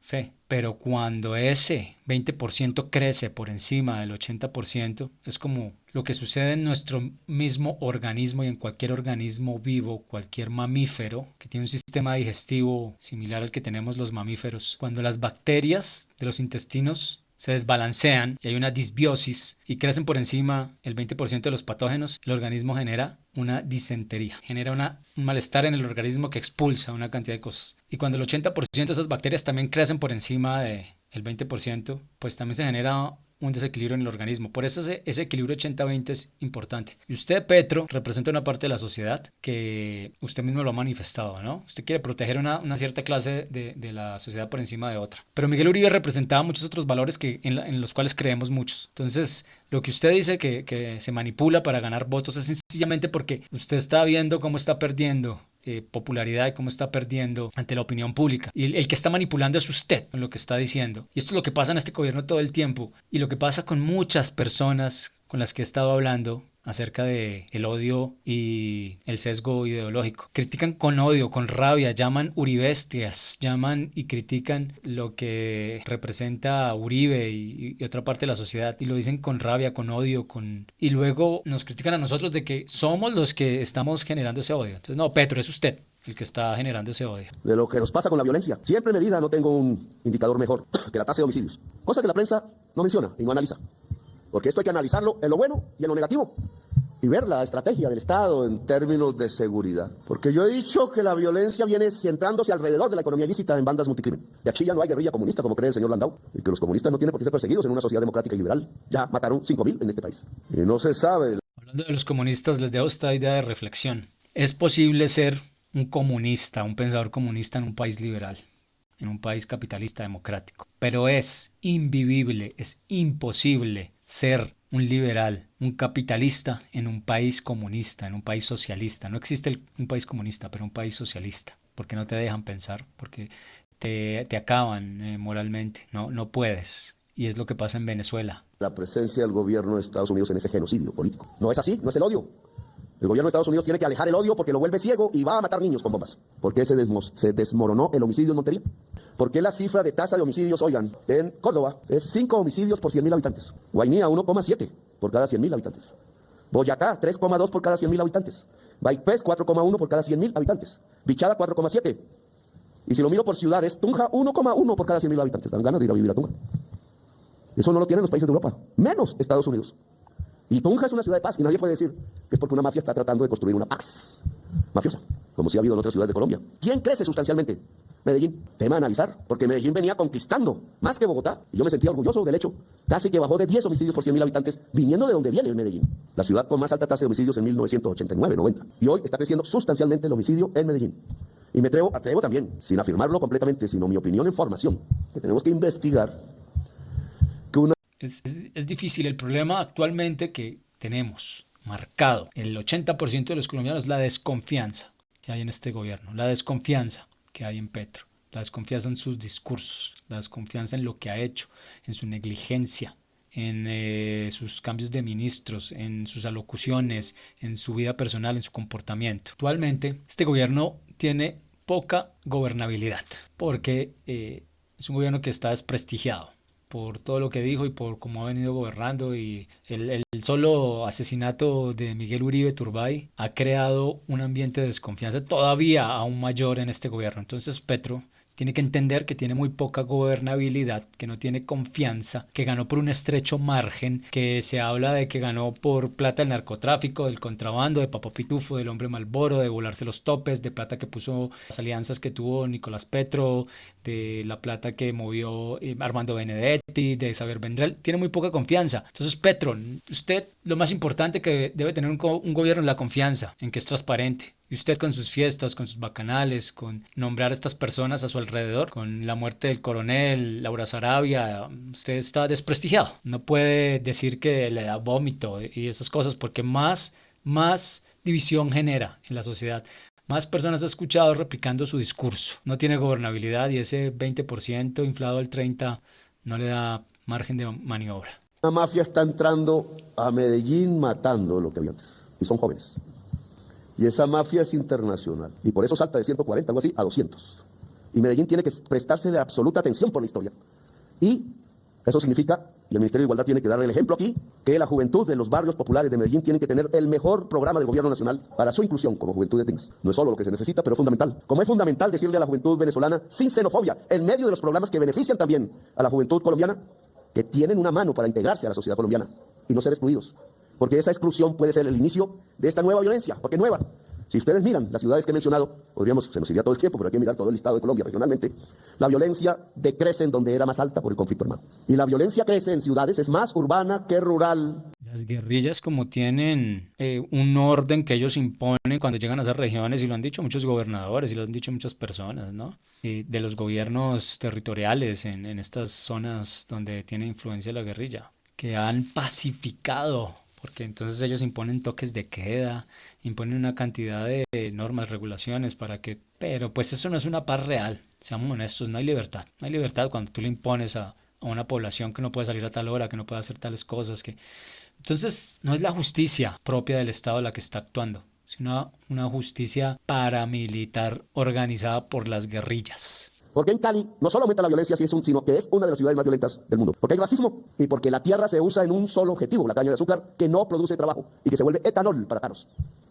fe. Pero cuando ese 20% crece por encima del 80%, es como lo que sucede en nuestro mismo organismo y en cualquier organismo vivo, cualquier mamífero que tiene un sistema digestivo similar al que tenemos los mamíferos. Cuando las bacterias de los intestinos se desbalancean y hay una disbiosis y crecen por encima el 20% de los patógenos, el organismo genera una disentería, genera un malestar en el organismo que expulsa una cantidad de cosas. Y cuando el 80% de esas bacterias también crecen por encima del 20%, pues también se genera un desequilibrio en el organismo. Por eso ese equilibrio 80-20 es importante. Y usted, Petro, representa una parte de la sociedad que usted mismo lo ha manifestado, ¿no? Usted quiere proteger una cierta clase de la sociedad por encima de otra. Pero Miguel Uribe representaba muchos otros valores en los cuales creemos muchos. Entonces, lo que usted dice que se manipula para ganar votos es sencillamente porque usted está viendo cómo está perdiendo popularidad y cómo está perdiendo ante la opinión pública. Y el que está manipulando es usted con lo que está diciendo. Y esto es lo que pasa en este gobierno todo el tiempo. Y lo que pasa con muchas personas con las que he estado hablando acerca de el odio y el sesgo ideológico. Critican con odio, con rabia, llaman uribestias, llaman y critican lo que representa a Uribe y otra parte de la sociedad, y lo dicen con rabia, con odio, y luego nos critican a nosotros de que somos los que estamos generando ese odio. Entonces, no, Petro, es usted el que está generando ese odio. De lo que nos pasa con la violencia, siempre medida no tengo un indicador mejor que la tasa de homicidios, cosa que la prensa no menciona y no analiza. Porque esto hay que analizarlo en lo bueno y en lo negativo y ver la estrategia del Estado en términos de seguridad. Porque yo he dicho que la violencia viene centrándose alrededor de la economía ilícita en bandas multicrimen. Y aquí ya no hay guerrilla comunista, como cree el señor Landau, y que los comunistas no tienen por qué ser perseguidos en una sociedad democrática y liberal. Ya mataron 5.000 en este país. Y no se sabe. Hablando de los comunistas, les dejo esta idea de reflexión. Es posible ser un comunista, un pensador comunista en un país liberal, en un país capitalista democrático. Pero es invivible, es imposible ser un liberal, un capitalista en un país comunista, en un país socialista. No existe un país comunista, pero un país socialista, porque no te dejan pensar, porque te acaban moralmente, no puedes. Y es lo que pasa en Venezuela. La presencia del gobierno de Estados Unidos en ese genocidio político. No es así, no es el odio. El gobierno de Estados Unidos tiene que alejar el odio porque lo vuelve ciego y va a matar niños con bombas. ¿Por qué se desmoronó el homicidio en Montería? ¿Por qué la cifra de tasa de homicidios, oigan, en Córdoba es 5 homicidios por 100.000 habitantes? Guainía 1,7 por cada 100.000 habitantes. Boyacá 3,2 por cada 100.000 habitantes. Baipés 4,1 por cada 100.000 habitantes. Bichada 4,7. Y si lo miro por ciudades, Tunja 1,1 por cada 100.000 habitantes. Dan ganas de ir a vivir a Tunja. Eso no lo tienen los países de Europa, menos Estados Unidos. Y Tunja es una ciudad de paz y nadie puede decir que es porque una mafia está tratando de construir una paz mafiosa, como si ha habido en otras ciudades de Colombia. ¿Quién crece sustancialmente? Medellín. Tema a analizar, porque Medellín venía conquistando más que Bogotá, y yo me sentía orgulloso del hecho. Casi que bajó de 10 homicidios por 100.000 habitantes, viniendo de donde viene el Medellín. La ciudad con más alta tasa de homicidios en 1989-90. Y hoy está creciendo sustancialmente el homicidio en Medellín. Y me atrevo también, sin afirmarlo completamente, sino mi opinión en formación, que tenemos que investigar que una... Es difícil. El problema actualmente que tenemos marcado. El 80% de los colombianos, la desconfianza que hay en este gobierno, la desconfianza que hay en Petro, la desconfianza en sus discursos, la desconfianza en lo que ha hecho, en su negligencia, en sus cambios de ministros, en sus alocuciones, en su vida personal, en su comportamiento. Actualmente, este gobierno tiene poca gobernabilidad porque es un gobierno que está desprestigiado por todo lo que dijo y por cómo ha venido gobernando, y el solo asesinato de Miguel Uribe Turbay ha creado un ambiente de desconfianza todavía aún mayor en este gobierno. Entonces Petro tiene que entender que tiene muy poca gobernabilidad, que no tiene confianza, que ganó por un estrecho margen, que se habla de que ganó por plata del narcotráfico, del contrabando, de Papá Pitufo, del hombre Malboro, de volarse los topes, de plata que puso las alianzas que tuvo Nicolás Petro, de la plata que movió Armando Benedetti, de Xavier Vendrell. Tiene muy poca confianza. Entonces Petro, usted, lo más importante que debe tener un gobierno es la confianza, en que es transparente. Y usted con sus fiestas, con sus bacanales, con nombrar a estas personas a su alrededor, con la muerte del coronel Laura Sarabia, usted está desprestigiado. No puede decir que le da vómito y esas cosas, porque más división genera en la sociedad. Más personas ha escuchado replicando su discurso. No tiene gobernabilidad y ese 20% inflado al 30% no le da margen de maniobra. La mafia está entrando a Medellín matando lo que había antes. Y son jóvenes. Y esa mafia es internacional. Y por eso salta de 140, algo así, a 200. Y Medellín tiene que prestarse de absoluta atención por la historia. Y eso significa, y el Ministerio de Igualdad tiene que dar el ejemplo aquí, que la juventud de los barrios populares de Medellín tiene que tener el mejor programa del gobierno nacional para su inclusión como juventud de Timbres. No es solo lo que se necesita, pero es fundamental. Como es fundamental decirle a la juventud venezolana, sin xenofobia, en medio de los programas que benefician también a la juventud colombiana, que tienen una mano para integrarse a la sociedad colombiana y no ser excluidos. Porque esa exclusión puede ser el inicio de esta nueva violencia, porque es nueva. Si ustedes miran las ciudades que he mencionado, se nos iría todo el tiempo, pero hay que mirar todo el listado de Colombia regionalmente, la violencia decrece en donde era más alta por el conflicto armado. Y la violencia crece en ciudades, es más urbana que rural. Las guerrillas, como tienen un orden que ellos imponen cuando llegan a esas regiones, y lo han dicho muchos gobernadores y lo han dicho muchas personas, ¿no? De los gobiernos territoriales en estas zonas donde tiene influencia la guerrilla, que han pacificado, porque entonces ellos imponen toques de queda, imponen una cantidad de normas, regulaciones pero pues eso no es una paz real, seamos honestos, no hay libertad. No hay libertad cuando tú le impones a una población que no puede salir a tal hora, que no puede hacer tales cosas, Entonces no es la justicia propia del Estado la que está actuando, sino una justicia paramilitar organizada por las guerrillas. Porque en Cali no solo aumenta la violencia, sino que es una de las ciudades más violentas del mundo. Porque hay racismo y porque la tierra se usa en un solo objetivo, la caña de azúcar, que no produce trabajo y que se vuelve etanol para carros.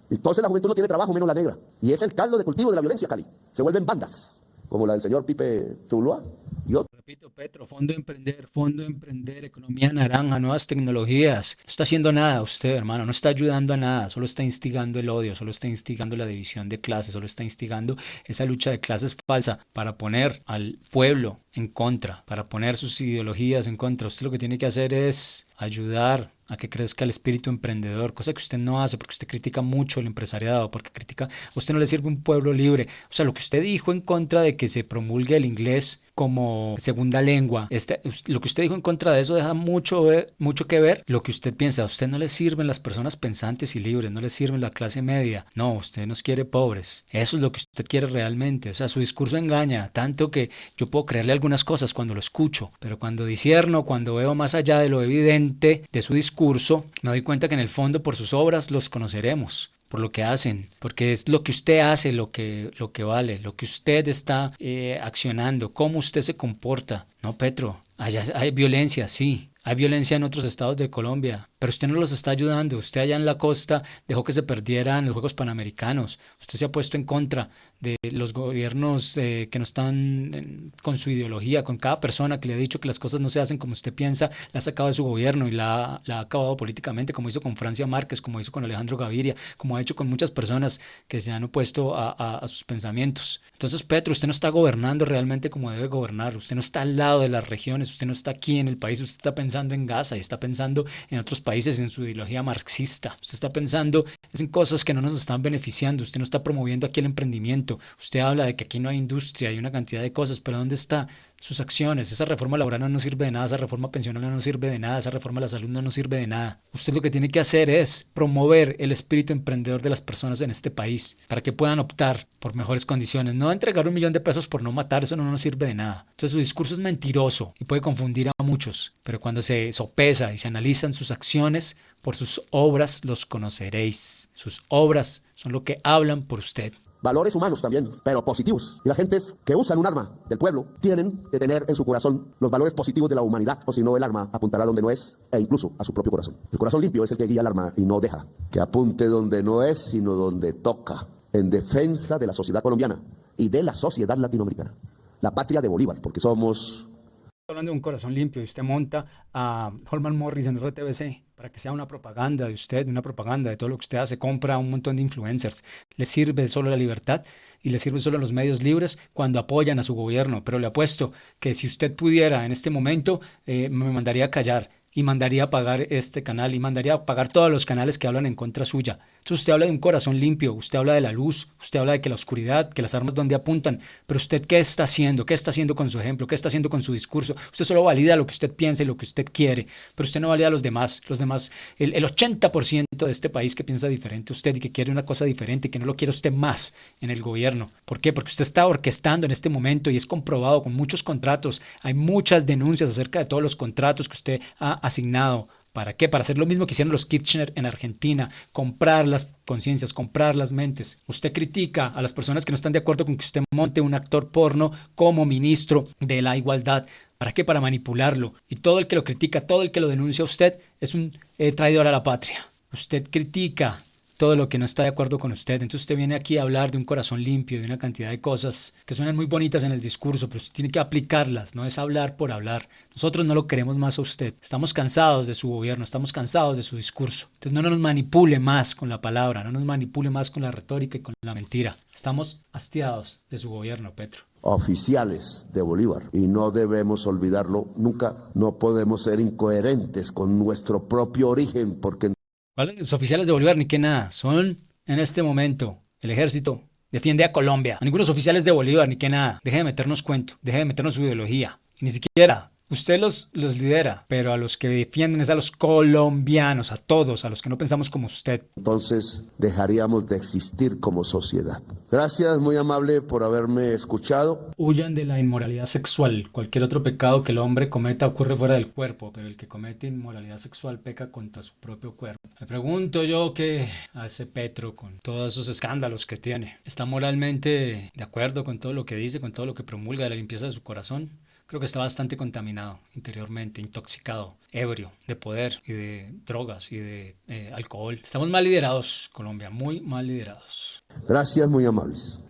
Entonces la juventud no tiene trabajo menos la negra. Y es el caldo de cultivo de la violencia, Cali. Se vuelven bandas, como la del señor Pipe Tuluá y otros. Repito, Petro, Fondo Emprender, Economía Naranja, nuevas tecnologías. No está haciendo nada usted, hermano, no está ayudando a nada, solo está instigando el odio, solo está instigando la división de clases, solo está instigando esa lucha de clases falsa para poner al pueblo en contra, para poner sus ideologías en contra. Usted lo que tiene que hacer es ayudar a que crezca el espíritu emprendedor, cosa que usted no hace porque usted critica mucho el empresariado, porque a usted no le sirve un pueblo libre. O sea, lo que usted dijo en contra de que se promulgue el inglés como segunda lengua, lo que usted dijo en contra de eso deja mucho que ver lo que usted piensa. A usted no le sirven las personas pensantes y libres, no le sirven la clase media. No, usted nos quiere pobres. Eso es lo que usted quiere realmente. O sea, su discurso engaña, tanto que yo puedo creerle algunas cosas cuando lo escucho, pero cuando discierno, cuando veo más allá de lo evidente de su discurso, me doy cuenta que en el fondo por sus obras los conoceremos, por lo que hacen, porque es lo que usted hace lo que vale, lo que usted está accionando, cómo usted se comporta. No, Petro, allá hay violencia, sí, hay violencia en otros estados de Colombia, pero usted no los está ayudando. Usted allá en la costa dejó que se perdieran los Juegos Panamericanos. Usted se ha puesto en contra de los gobiernos que no están con su ideología, con cada persona que le ha dicho que las cosas no se hacen como usted piensa, la ha sacado de su gobierno y la ha acabado políticamente, como hizo con Francia Márquez, como hizo con Alejandro Gaviria, como ha hecho con muchas personas que se han opuesto a sus pensamientos. Entonces, Petro, usted no está gobernando realmente como debe gobernar. Usted no está al lado de las regiones, usted no está aquí en el país, usted está pensando en Gaza y está pensando en otros países, en su ideología marxista. Usted está pensando en cosas que no nos están beneficiando. Usted no está promoviendo aquí el emprendimiento. Usted habla de que aquí no hay industria, hay una cantidad de cosas, pero ¿dónde está sus acciones. Esa reforma laboral no nos sirve de nada, esa reforma pensional no nos sirve de nada, esa reforma a la salud no nos sirve de nada. Usted lo que tiene que hacer es promover el espíritu emprendedor de las personas en este país para que puedan optar por mejores condiciones. No entregar $1.000.000 por no matar, eso no nos sirve de nada. Entonces su discurso es mentiroso y puede confundir a muchos, pero cuando se sopesa y se analizan sus acciones, por sus obras los conoceréis. Sus obras son lo que hablan por usted. Valores humanos también, pero positivos. Y las gentes que usan un arma del pueblo tienen que tener en su corazón los valores positivos de la humanidad, o si no el arma apuntará donde no es, e incluso a su propio corazón. El corazón limpio es el que guía el arma y no deja que apunte donde no es, sino donde toca, en defensa de la sociedad colombiana y de la sociedad latinoamericana. La patria de Bolívar, porque somos... Hablando de un corazón limpio y usted monta a Holman Morris en RTBC para que sea una propaganda de usted, una propaganda de todo lo que usted hace, compra un montón de influencers, le sirve solo la libertad y le sirve solo los medios libres cuando apoyan a su gobierno, pero le apuesto que si usted pudiera en este momento me mandaría a callar y mandaría a pagar este canal y mandaría a pagar todos los canales que hablan en contra suya. Entonces usted habla de un corazón limpio, usted habla de la luz, usted habla de que la oscuridad, que las armas donde apuntan, pero usted ¿qué está haciendo? ¿Qué está haciendo con su ejemplo? ¿Qué está haciendo con su discurso? Usted solo valida lo que usted piensa y lo que usted quiere, pero usted no valida a los demás, el 80% de este país que piensa diferente a usted y que quiere una cosa diferente, que no lo quiere usted más en el gobierno. ¿Por qué? Porque usted está orquestando en este momento y es comprobado con muchos contratos, hay muchas denuncias acerca de todos los contratos que usted ha asignado. ¿Para qué? Para hacer lo mismo que hicieron los Kirchner en Argentina, comprar las conciencias, comprar las mentes. Usted critica a las personas que no están de acuerdo con que usted monte un actor porno como ministro de la igualdad. ¿Para qué? Para manipularlo. Y todo el que lo critica, todo el que lo denuncia a usted es un traidor a la patria. Usted critica todo lo que no está de acuerdo con usted. Entonces usted viene aquí a hablar de un corazón limpio, de una cantidad de cosas que suenan muy bonitas en el discurso, pero usted tiene que aplicarlas, no es hablar por hablar. Nosotros no lo queremos más a usted. Estamos cansados de su gobierno, estamos cansados de su discurso. Entonces no nos manipule más con la palabra, no nos manipule más con la retórica y con la mentira. Estamos hastiados de su gobierno, Petro. Oficiales de Bolívar, y no debemos olvidarlo nunca. No podemos ser incoherentes con nuestro propio origen, porque ¿Vale? Los oficiales de Bolívar ni que nada, son en este momento el ejército defiende a Colombia. A ningunos oficiales de Bolívar ni que nada. Deje de meternos cuento, deje de meternos su ideología. Y ni siquiera usted los lidera, pero a los que defienden es a los colombianos, a todos, a los que no pensamos como usted. Entonces dejaríamos de existir como sociedad. Gracias, muy amable, por haberme escuchado. Huyan de la inmoralidad sexual. Cualquier otro pecado que el hombre cometa ocurre fuera del cuerpo, pero el que comete inmoralidad sexual peca contra su propio cuerpo. Me pregunto yo qué hace Petro con todos esos escándalos que tiene. ¿Está moralmente de acuerdo con todo lo que dice, con todo lo que promulga de la limpieza de su corazón? Creo que está bastante contaminado interiormente, intoxicado, ebrio de poder y de drogas y de alcohol. Estamos mal liderados, Colombia, muy mal liderados. Gracias, muy amables.